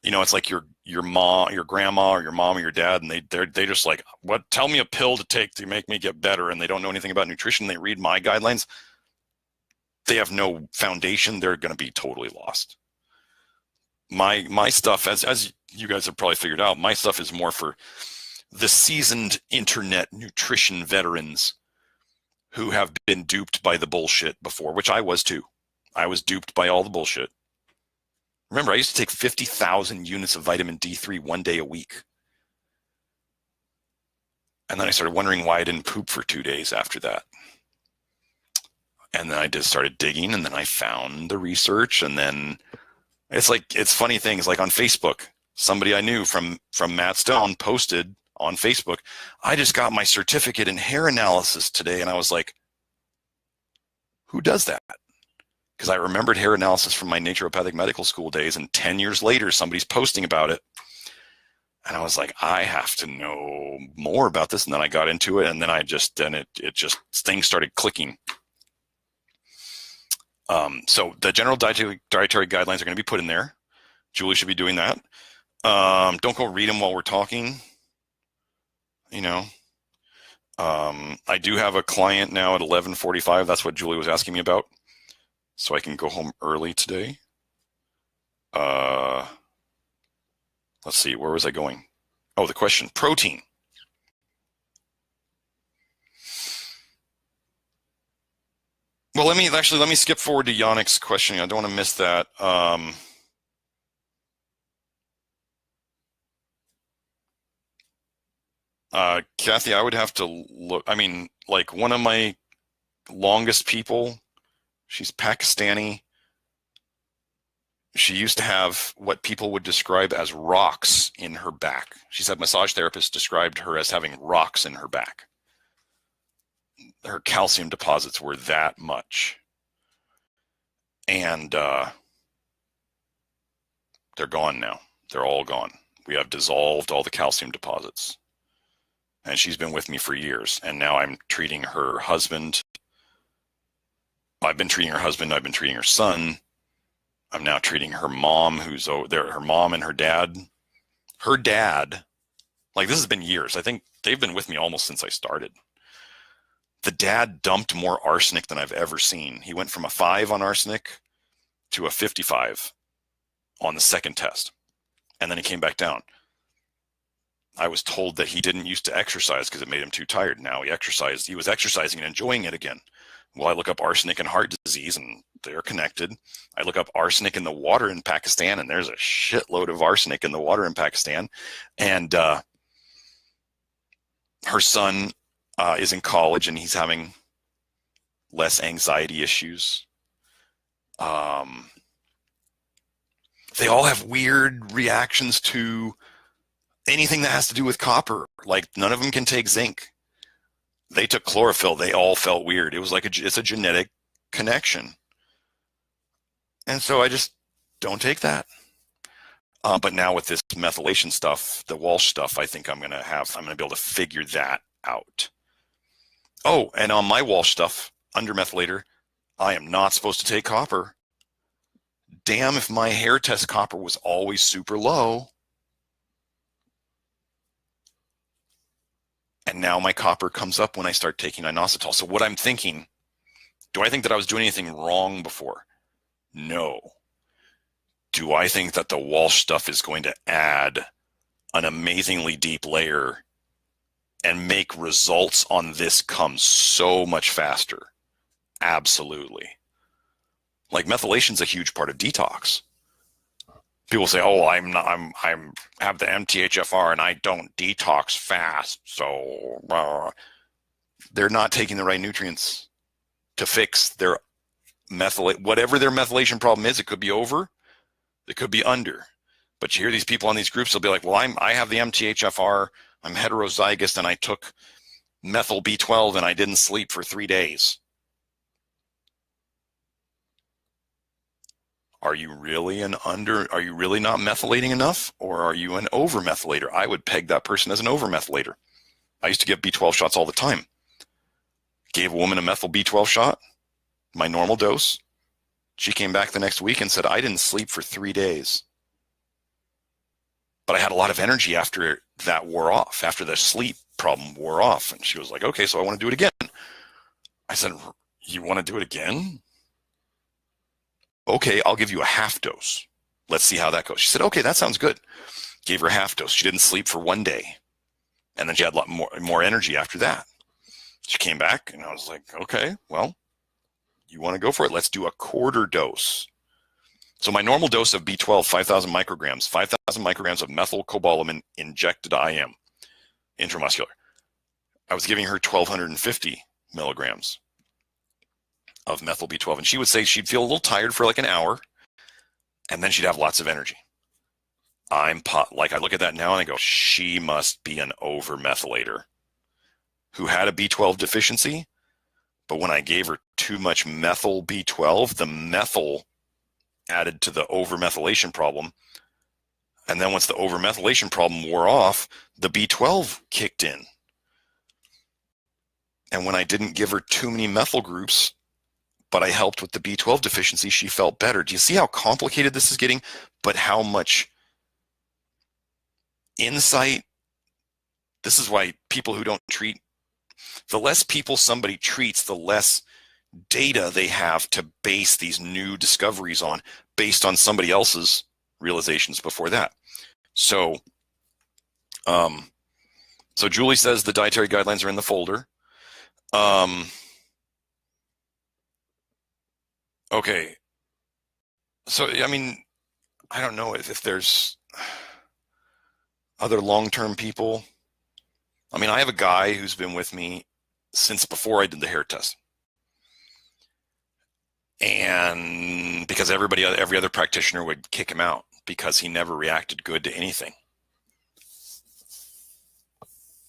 it's like your mom, your grandma, or your mom or your dad, and they're just like, what? Tell me a pill to take to make me get better, and they don't know anything about nutrition. They read my guidelines. They have no foundation. They're going to be totally lost. My stuff, as you guys have probably figured out, my stuff is more for the seasoned internet nutrition veterans who have been duped by the bullshit before, which I was too. I was duped by all the bullshit. Remember, I used to take 50,000 units of vitamin D3 1 day a week. And then I started wondering why I didn't poop for 2 days after that. And then I just started digging, and then I found the research, and then it's funny things like on Facebook, somebody I knew from Matt Stone posted on Facebook, I just got my certificate in hair analysis today. And I was like, who does that? Because I remembered hair analysis from my naturopathic medical school days, and 10 years later, somebody's posting about it. And I was like, I have to know more about this. And then I got into it, and then things started clicking. So the general dietary guidelines are going to be put in there. Julie should be doing that. Don't go read them while we're talking. I do have a client now at 11:45. That's what Julie was asking me about. So I can go home early today. Let's see, where was I going? Oh, the question, protein. Well, let me skip forward to Yannick's question. I don't want to miss that. Kathy, I would have to look. I mean, like one of my longest people, she's Pakistani. She used to have what people would describe as rocks in her back. She said massage therapists described her as having rocks in her back. Her calcium deposits were that much. And they're gone now. They're all gone. We have dissolved all the calcium deposits. And she's been with me for years. And now I'm treating her husband. I've been treating her husband. I've been treating her son. I'm now treating her mom, who's there. Her mom and her dad. Her dad, like this has been years. I think they've been with me almost since I started. The dad dumped more arsenic than I've ever seen. He went from a 5 on arsenic to a 55 on the second test. And then he came back down. I was told that he didn't used to exercise because it made him too tired. Now he exercised. He was exercising and enjoying it again. Well, I look up arsenic and heart disease, and they're connected. I look up arsenic in the water in Pakistan, and there's a shitload of arsenic in the water in Pakistan. And her son is in college, and he's having less anxiety issues. They all have weird reactions to anything that has to do with copper. Like none of them can take zinc. They took chlorophyll. They all felt weird. It was like it's a genetic connection. And so I just don't take that. But now with this methylation stuff, the Walsh stuff, I think I'm going to be able to figure that out. Oh, and on my Walsh stuff, Undermethylator, I am not supposed to take copper. Damn, if my hair test copper was always super low. And now my copper comes up when I start taking Inositol. So what I'm thinking, do I think that I was doing anything wrong before? No. Do I think that the Walsh stuff is going to add an amazingly deep layer and make results on this come so much faster? Absolutely. Like methylation's a huge part of detox. People say, "Oh, I have the MTHFR and I don't detox fast." So they're not taking the right nutrients to fix their whatever their methylation problem is. It could be over, it could be under. But you hear these people on these groups, they'll be like, "Well, I have the MTHFR. I'm heterozygous, and I took methyl B12 and I didn't sleep for 3 days." Are you really are you really not methylating enough, or are you an overmethylator? I would peg that person as an overmethylator. I used to give B12 shots all the time. Gave a woman a methyl B12 shot, my normal dose. She came back the next week and said, "I didn't sleep for 3 days. But I had a lot of energy after that wore off, after the sleep problem wore off." And she was like, "Okay, so I want to do it again." I said, "You want to do it again? Okay, I'll give you a half dose. Let's see how that goes." She said, "Okay, that sounds good." Gave her a half dose. She didn't sleep for 1 day. And then she had a lot more energy after that. She came back and I was like, "Okay, well, you want to go for it? Let's do a quarter dose." So my normal dose of B12, 5,000 micrograms, 5,000 micrograms of methylcobalamin injected IM, intramuscular. I was giving her 1,250 milligrams. of methyl B12. And she would say she'd feel a little tired for like an hour, and then she'd have lots of energy. Like I look at that now and I go, she must be an overmethylator who had a B12 deficiency, but when I gave her too much methyl B12, the methyl added to the overmethylation problem. And then once the overmethylation problem wore off, the B12 kicked in. And when I didn't give her too many methyl groups, but I helped with the B12 deficiency, she felt better. Do you see how complicated this is getting, but how much insight? This is why people who don't treat, the less people somebody treats, the less data they have to base these new discoveries on, based on somebody else's realizations before that. So Julie says the dietary guidelines are in the folder. Okay. So, I mean, I don't know if there's other long-term people. I mean, I have a guy who's been with me since before I did the hair test. And because every other practitioner would kick him out because he never reacted good to anything.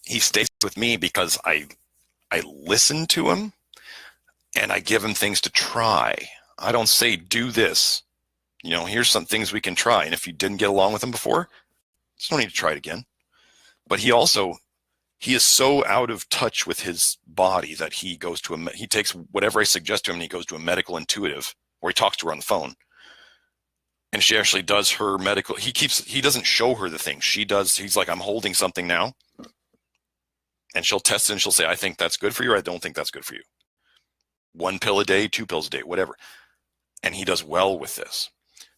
He stays with me because I listen to him and I give him things to try. I don't say, do this. You know, here's some things we can try. And if you didn't get along with him before, there's no need to try it again. But he is so out of touch with his body that he takes whatever I suggest to him and he goes to a medical intuitive, or he talks to her on the phone. And she actually does her medical, he doesn't show her the thing. She does, he's like, I'm holding something now. And she'll test it and she'll say, I think that's good for you, or I don't think that's good for you. 1 pill a day, 2 pills a day, whatever. And he does well with this.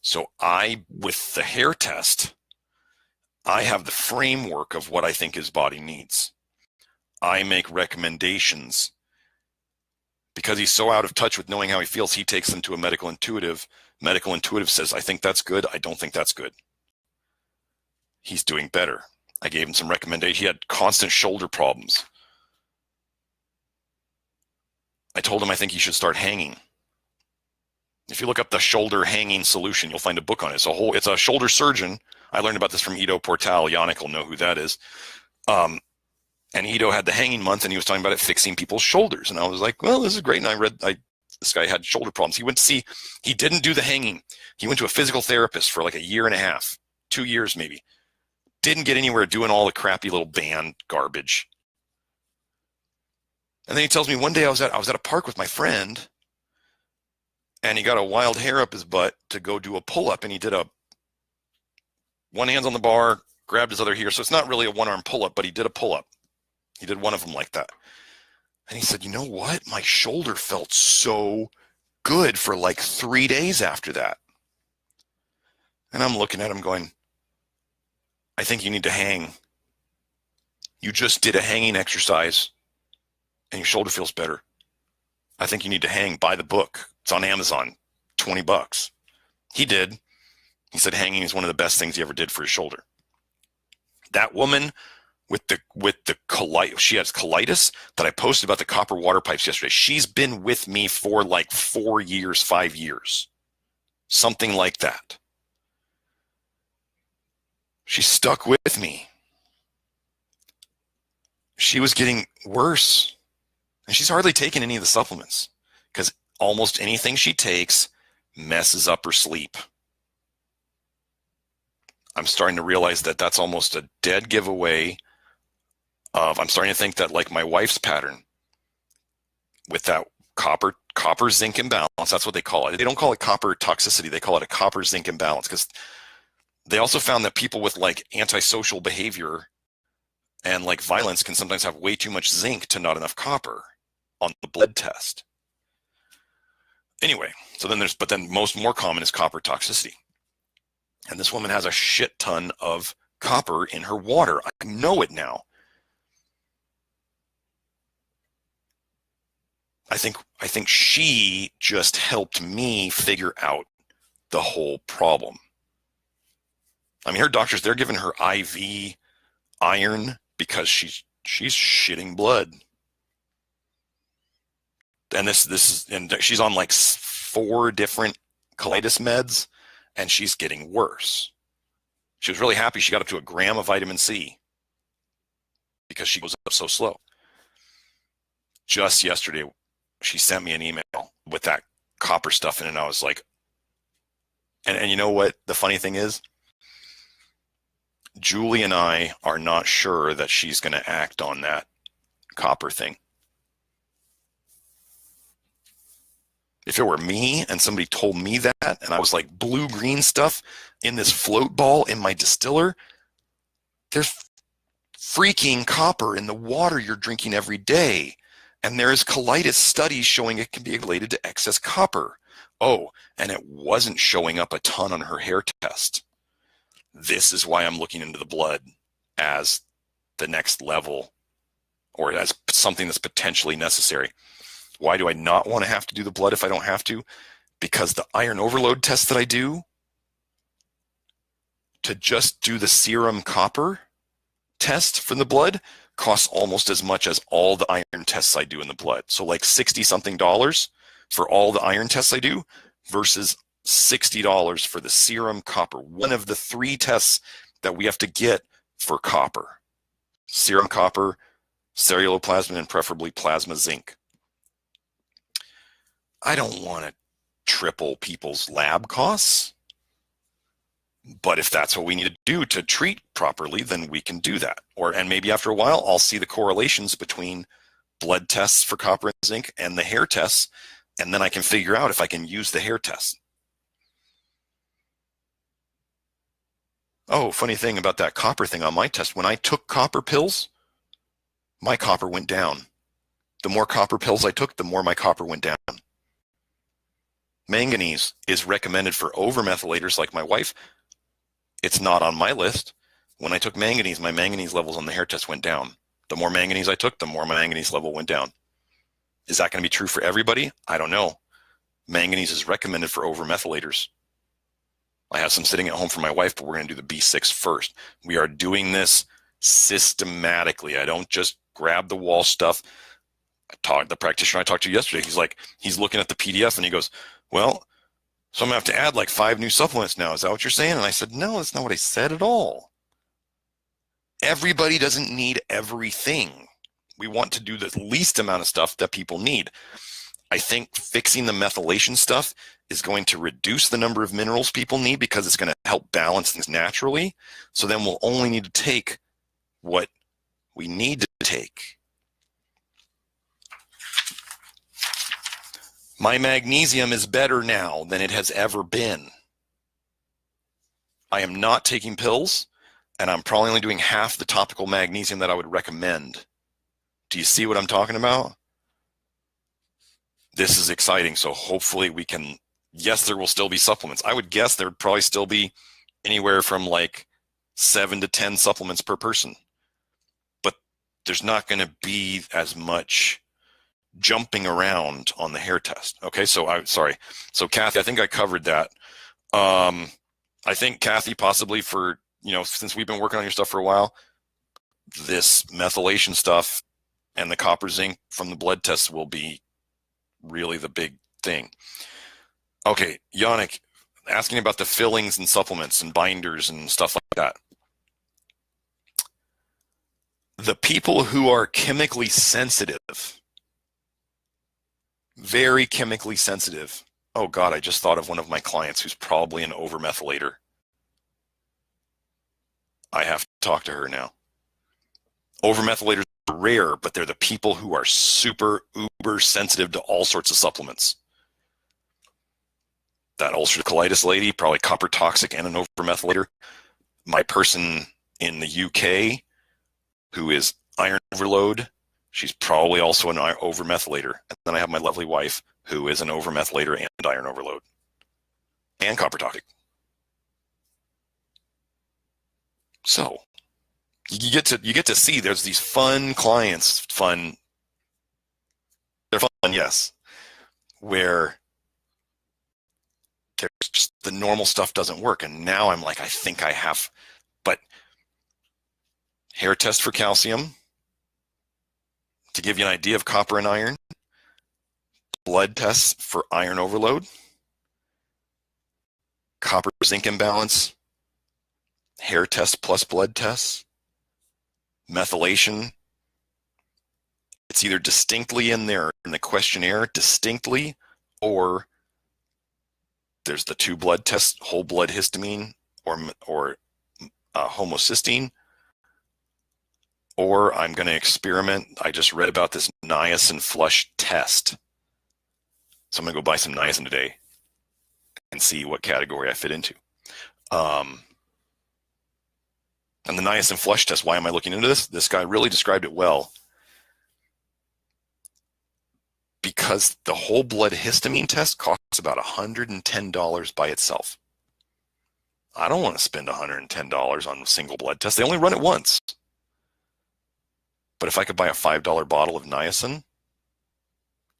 So with the hair test, I have the framework of what I think his body needs. I make recommendations. Because he's so out of touch with knowing how he feels, he takes them to a medical intuitive. Medical intuitive says, I think that's good. I don't think that's good. He's doing better. I gave him some recommendations. He had constant shoulder problems. I told him I think he should start hanging. If you look up the shoulder hanging solution, you'll find a book on it. It's a shoulder surgeon. I learned about this from Ido Portal. Yannick will know who that is. And Ido had the hanging month, and he was talking about it fixing people's shoulders. And I was like, well, this is great. And this guy had shoulder problems. He didn't do the hanging. He went to a physical therapist for like a year and a half, 2 years maybe. Didn't get anywhere doing all the crappy little band garbage. And then he tells me one day I was at a park with my friend, and he got a wild hair up his butt to go do a pull-up, and he did one hand's on the bar, grabbed his other here. So it's not really a one-arm pull-up, but he did a pull-up. He did one of them like that. And he said, you know what? My shoulder felt so good for like 3 days after that. And I'm looking at him going, I think you need to hang. You just did a hanging exercise and your shoulder feels better. I think you need to hang. Buy the book. It's on Amazon, $20. He did. He said hanging is one of the best things he ever did for his shoulder. That woman with the colitis, she has colitis that I posted about the copper water pipes yesterday. She's been with me for like 4 years, 5 years, something like that. She stuck with me. She was getting worse, and she's hardly taken any of the supplements because almost anything she takes messes up her sleep. I'm starting to realize that that's almost a dead giveaway I'm starting to think that like my wife's pattern with that copper zinc imbalance, that's what they call it. They don't call it copper toxicity. They call it a copper zinc imbalance because they also found that people with like antisocial behavior and like violence can sometimes have way too much zinc to not enough copper on the blood test. Anyway, so then more common is copper toxicity. And this woman has a shit ton of copper in her water. I know it now. I think she just helped me figure out the whole problem. I mean, her doctors, they're giving her IV iron because she's shitting blood. and this is, and she's on like 4 different colitis meds, and she's getting worse. She was really happy she got up to 1 gram of vitamin C because she goes up so slow. Just yesterday, she sent me an email with that copper stuff in it, and I was like, and you know what the funny thing is? Julie and I are not sure that she's going to act on that copper thing. If it were me and somebody told me that, and I was like, blue-green stuff in this float ball in my distiller, there's freaking copper in the water you're drinking every day. And there's colitis studies showing it can be related to excess copper. Oh, and it wasn't showing up a ton on her hair test. This is why I'm looking into the blood as the next level, or as something that's potentially necessary. Why do I not want to have to do the blood if I don't have to? Because the iron overload test that I do, to just do the serum copper test from the blood, costs almost as much as all the iron tests I do in the blood. So like $60-something for all the iron tests I do versus $60 for the serum copper. One of the 3 tests that we have to get for copper: serum copper, ceruloplasmin, and preferably plasma zinc. I don't want to triple people's lab costs, but if that's what we need to do to treat properly, then we can do that. And maybe after a while, I'll see the correlations between blood tests for copper and zinc and the hair tests, and then I can figure out if I can use the hair test. Oh, funny thing about that copper thing on my test, when I took copper pills, my copper went down. The more copper pills I took, the more my copper went down. Manganese is recommended for overmethylators like my wife. It's not on my list. When I took manganese, my manganese levels on the hair test went down. The more manganese I took, the more my manganese level went down. Is that going to be true for everybody? I don't know. Manganese is recommended for overmethylators. I have some sitting at home for my wife, but we're going to do the B6 first. We are doing this systematically. I don't just grab the Walsh stuff. The practitioner I talked to yesterday, he's looking at the PDF and he goes, well, so I'm going to have to add like 5 new supplements now. Is that what you're saying? And I said, no, that's not what I said at all. Everybody doesn't need everything. We want to do the least amount of stuff that people need. I think fixing the methylation stuff is going to reduce the number of minerals people need because it's going to help balance things naturally. So then we'll only need to take what we need to take. My magnesium is better now than it has ever been. I am not taking pills, and I'm probably only doing half the topical magnesium that I would recommend. Do you see what I'm talking about? This is exciting. So hopefully we can, yes, there will still be supplements. I would guess there would probably still be anywhere from like 7 to 10 supplements per person. But there's not going to be as much jumping around on the hair test. Okay, so So Kathy, I think I covered that. I think Kathy, possibly for, since we've been working on your stuff for a while, this methylation stuff and the copper zinc from the blood tests will be really the big thing. Okay, Yannick, asking about the fillings and supplements and binders and stuff like that. The people who are chemically sensitive, very chemically sensitive. Oh God, I just thought of one of my clients who's probably an overmethylator. I have to talk to her now. Overmethylators are rare, but they're the people who are super uber sensitive to all sorts of supplements. That ulcerative colitis lady, probably copper toxic and an overmethylator. My person in the UK who is iron overload, she's probably also an overmethylator. And then I have my lovely wife who is an overmethylator and iron overload and copper toxic. So you get to see there's these fun clients, they're fun, yes, where there's just the normal stuff doesn't work. And now I'm like, I think I have, but hair test for calcium to give you an idea of copper and iron. blood tests for iron overload, copper zinc imbalance, hair test plus blood tests, methylation. It's either distinctly in there in the questionnaire, distinctly, or there's the 2 blood tests, whole blood histamine or homocysteine, or I'm going to experiment. I just read about this niacin flush test. So I'm going to go buy some niacin today and see what category I fit into. And the niacin flush test, why am I looking into this? This guy really described it well. Because the whole blood histamine test costs about $110 by itself. I don't want to spend $110 on a single blood test. They only run it once. But if I could buy a $5 bottle of niacin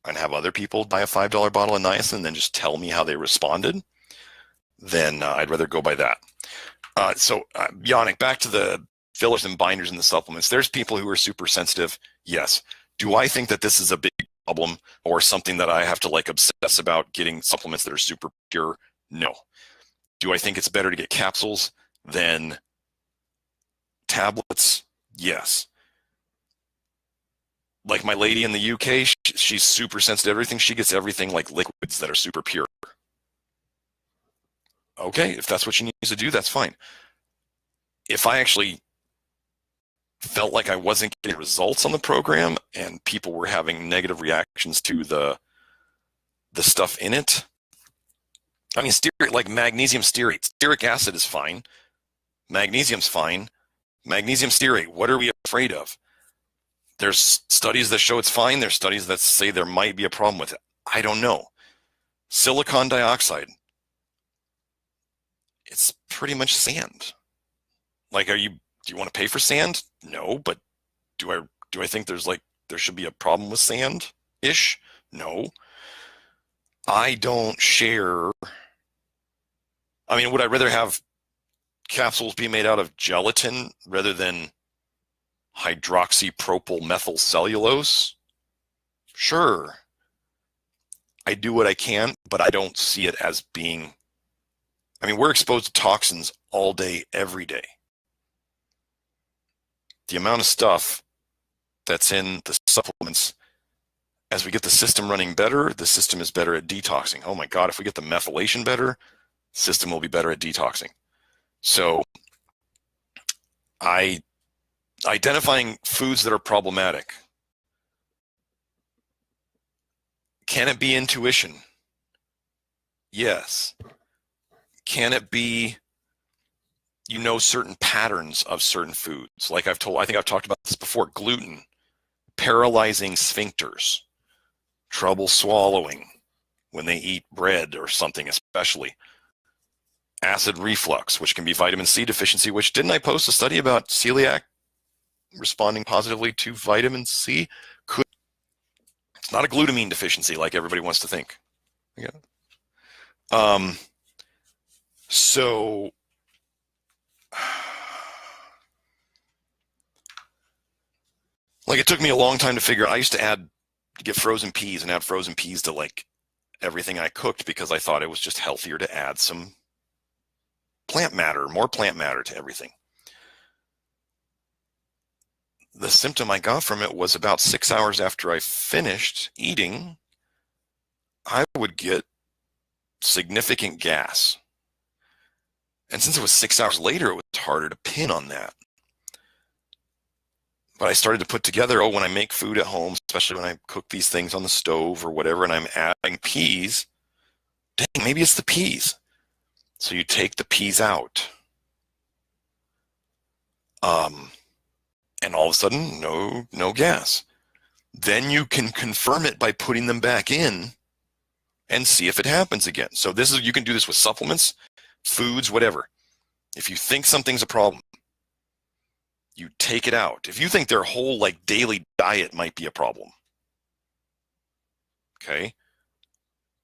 and have other people buy a $5 bottle of niacin and then just tell me how they responded, then I'd rather go by that. Yannick, back to the fillers and binders in the supplements. There's people who are super sensitive. Yes. Do I think that this is a big problem or something that I have to like obsess about getting supplements that are super pure? No. Do I think it's better to get capsules than tablets? Yes. Like my lady in the UK, she's super sensitive to everything. She gets everything like liquids that are super pure. Okay, if that's what she needs to do, that's fine. If I actually felt like I wasn't getting results on the program and people were having negative reactions to the stuff in it, I mean, like magnesium stearate, stearic acid is fine. Magnesium's fine. Magnesium stearate, what are we afraid of? There's studies that show it's fine. There's studies that say there might be a problem with it. I don't know. Silicon dioxide, it's pretty much sand. Like, do you want to pay for sand? No, but do I think there should be a problem with sand-ish? No. I don't share. I mean, would I rather have capsules be made out of gelatin rather than hydroxypropyl methyl cellulose? Sure. I do what I can, but I don't see it as being, I mean, we're exposed to toxins all day, every day. The amount of stuff that's in the supplements, as we get the system running better, the system is better at detoxing. Oh my God, if we get the methylation better, the system will be better at detoxing. So identifying foods that are problematic. Can it be intuition? Yes. Can it be, certain patterns of certain foods? Like I think I've talked about this before. Gluten, paralyzing sphincters, trouble swallowing when they eat bread or something especially. Acid reflux, which can be vitamin C deficiency, which didn't I post a study about celiac responding positively to vitamin C? It's not a glutamine deficiency like everybody wants to think. Yeah. So like it took me a long time to figure out. I used to get frozen peas and add frozen peas to like everything I cooked because I thought it was just healthier to add some plant matter, more plant matter to everything. The symptom I got from it was about 6 hours after I finished eating, I would get significant gas. And since it was 6 hours later, it was harder to pin on that. But I started to put together, when I make food at home, especially when I cook these things on the stove or whatever, and I'm adding peas, dang, maybe it's the peas. So you take the peas out. And all of a sudden, no gas. Then you can confirm it by putting them back in and see if it happens again. So you can do this with supplements, foods, whatever. If you think something's a problem, you take it out. If you think their whole like daily diet might be a problem, okay?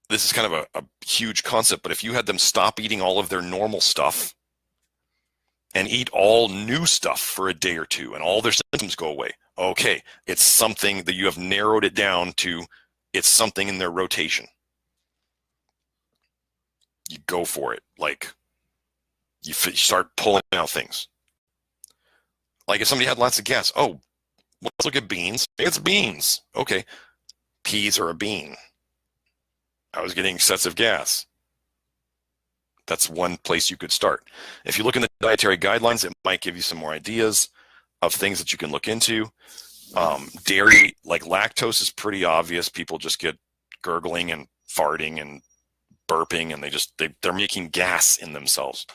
This is kind of a huge concept, but if you had them stop eating all of their normal stuff and eat all new stuff for a day or two and all their symptoms go away, okay, it's something that you have narrowed it down to. it's something in their rotation. You go for it. Like, you start pulling out things. Like if somebody had lots of gas, oh, let's look at beans. It's beans. Okay, peas are a bean. I was getting excessive gas. That's one place you could start. If you look in the dietary guidelines, it might give you some more ideas of things that you can look into. Dairy, like lactose, is pretty obvious. People just get gurgling and farting and burping, and they're making gas in themselves.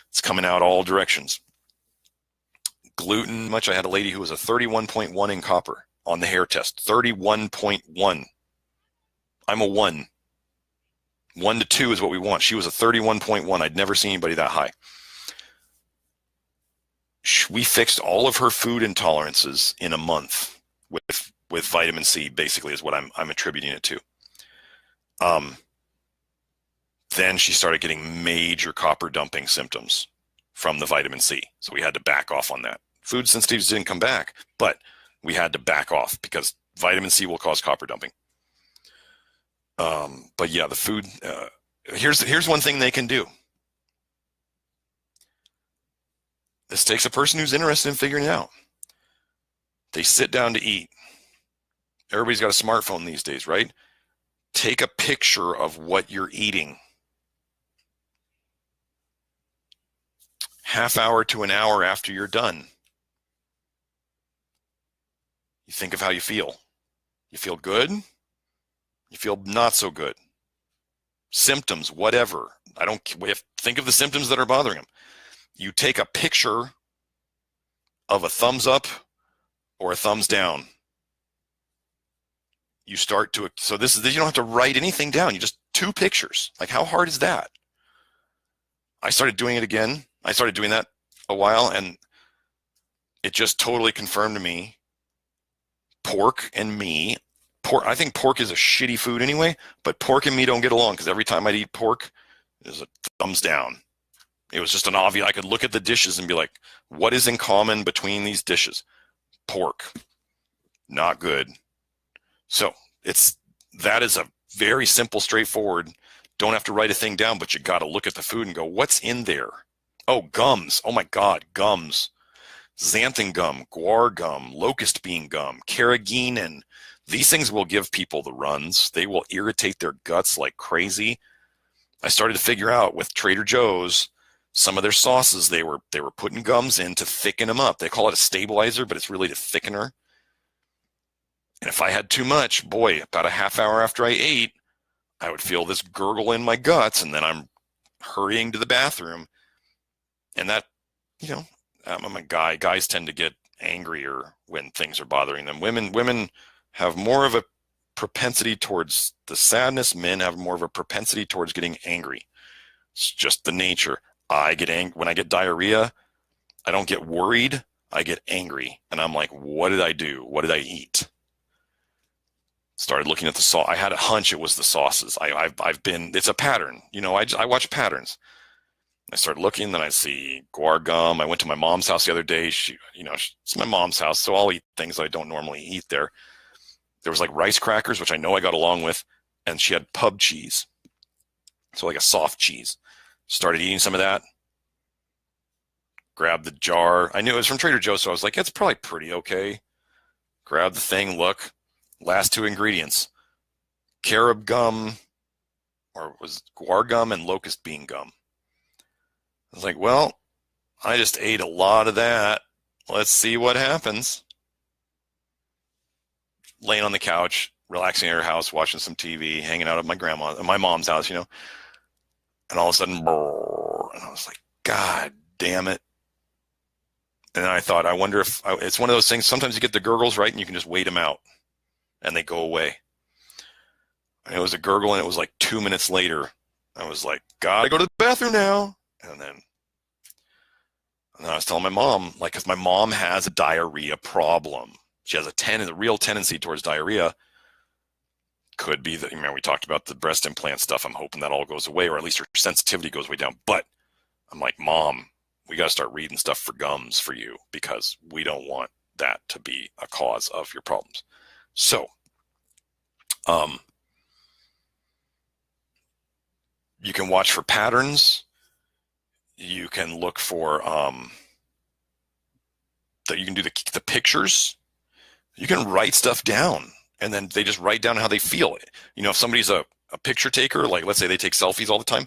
It's coming out all directions. Gluten, I had a lady who was a 31.1 in copper on the hair test. 31.1. I'm a 1. 1 to 2 is what we want. She was a 31.1. I'd never seen anybody that high. We fixed all of her food intolerances in a month with vitamin C, basically, is what I'm attributing it to. Then she started getting major copper dumping symptoms from the vitamin C. So we had to back off on that. Food sensitivities didn't come back, but we had to back off because vitamin C will cause copper dumping. But yeah, the food, here's one thing they can do. This takes a person who's interested in figuring it out. They sit down to eat. Everybody's got a smartphone these days, right? Take a picture of what you're eating. Half hour to an hour after you're done. You think of how you feel. You feel good? You feel not so good. Symptoms, whatever. Think of the symptoms that are bothering them. You take a picture of a thumbs up or a thumbs down. You start to, so this is, you don't have to write anything down. You just 2 pictures. Like, how hard is that? I started doing it again. I started doing that a while, and it just totally confirmed to me, pork and me, I think pork is a shitty food anyway, but pork and me don't get along because every time I'd eat pork, there's a thumbs down. It was just an obvious, I could look at the dishes and be like, what is in common between these dishes? Pork. Not good. So that is a very simple, straightforward, don't have to write a thing down, but you got to look at the food and go, what's in there? Oh, gums. Oh my God, gums. Xanthan gum, guar gum, locust bean gum, carrageenan. These things will give people the runs. They will irritate their guts like crazy. I started to figure out with Trader Joe's, some of their sauces, they were putting gums in to thicken them up. They call it a stabilizer, but it's really a thickener. And if I had too much, boy, about a half hour after I ate, I would feel this gurgle in my guts, and then I'm hurrying to the bathroom. And that, I'm a guy. Guys tend to get angrier when things are bothering them. Women have more of a propensity towards the sadness. Men have more of a propensity towards getting angry. It's just the nature. I get angry when I get diarrhea. I don't get worried. I get angry, and I'm like, what did I do? What did I eat? Started looking at the sauce. I had a hunch it was the sauces. It's a pattern. I watch patterns. I started looking, then I see guar gum. I went to my mom's house the other day. It's my mom's house, so I'll eat things I don't normally eat there. There was like rice crackers, which I know I got along with, and she had pub cheese. So like a soft cheese. Started eating some of that. Grabbed the jar. I knew it was from Trader Joe's, so I was like, it's probably pretty okay. Grabbed the thing, look. Last 2 ingredients. Carob gum, or was guar gum and locust bean gum. I was like, well, I just ate a lot of that. Let's see what happens. Laying on the couch, relaxing at her house, watching some TV, hanging out at my mom's house, and all of a sudden, and I was like, God damn it. And then I thought, I wonder if it's one of those things, sometimes you get the gurgles right and you can just wait them out and they go away. And it was a gurgle, and it was like 2 minutes later. I was like, gotta go to the bathroom now. And then I was telling my mom, like, because my mom has a diarrhea problem. She has a real tendency towards diarrhea. Could be that, we talked about the breast implant stuff. I'm hoping that all goes away, or at least her sensitivity goes way down. But I'm like, Mom, we got to start reading stuff for gums for you, because we don't want that to be a cause of your problems. So Um, you can watch for patterns. You can look for that. You can do the pictures. You can write stuff down, and then they just write down how they feel. You know, if somebody's a picture taker, like let's say they take selfies all the time,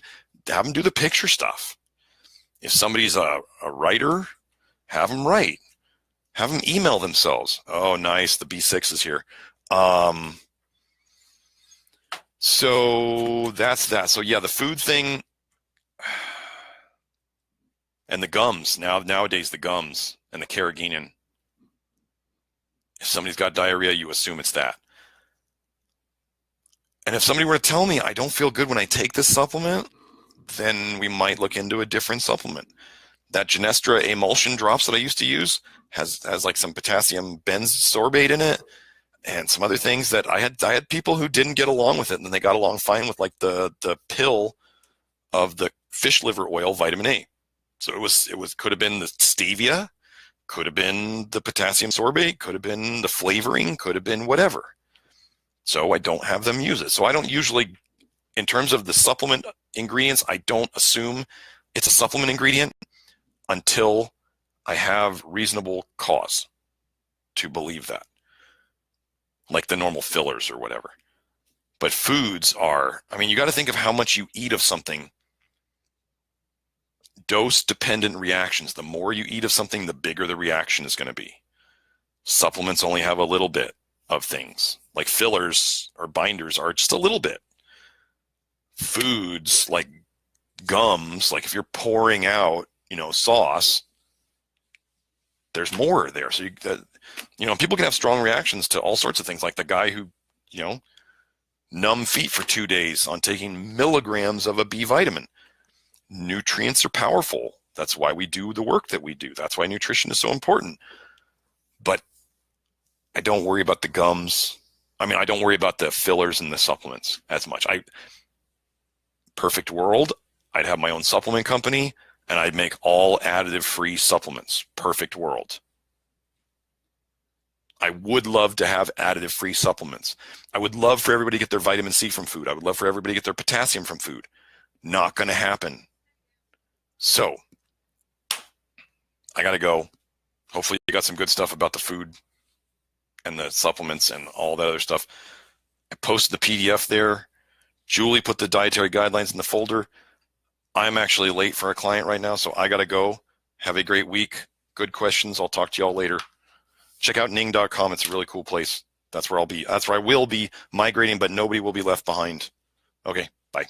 have them do the picture stuff. If somebody's a writer, have them write. Have them email themselves. Oh, nice. The B6 is here. So that's that. So yeah, the food thing and the gums. Nowadays, the gums and the carrageenan. If somebody's got diarrhea, you assume it's that. And if somebody were to tell me I don't feel good when I take this supplement, then we might look into a different supplement. That Genestra emulsion drops that I used to use has like some potassium benzoate in it and some other things that I had people who didn't get along with it, and then they got along fine with like the pill of the fish liver oil vitamin A. So it could have been the stevia, could have been the potassium sorbate, could have been the flavoring, could have been whatever. So I don't have them use it. So I don't usually, in terms of the supplement ingredients, I don't assume it's a supplement ingredient until I have reasonable cause to believe that, like the normal fillers or whatever. But foods are, I mean, you got to think of how much you eat of something. Dose-dependent reactions. The more you eat of something, the bigger the reaction is going to be. Supplements only have a little bit of things. Like fillers or binders are just a little bit. Foods like gums, like if you're pouring out, sauce, there's more there. So people can have strong reactions to all sorts of things, like the guy who, numb feet for 2 days on taking milligrams of a B vitamin. Nutrients are powerful. That's why we do the work that we do. That's why nutrition is so important. But I don't worry about the gums. I mean, I don't worry about the fillers and the supplements as much. Perfect world, I'd have my own supplement company and I'd make all additive-free supplements. Perfect world. I would love to have additive-free supplements. I would love for everybody to get their vitamin C from food. I would love for everybody to get their potassium from food. Not going to happen. So, I got to go. Hopefully you got some good stuff about the food and the supplements and all that other stuff. I posted the PDF there. Julie put the dietary guidelines in the folder. I'm actually late for a client right now, so I got to go. Have a great week. Good questions. I'll talk to y'all later. Check out ning.com. It's a really cool place. That's where I'll be. That's where I will be migrating, but nobody will be left behind. Okay, bye.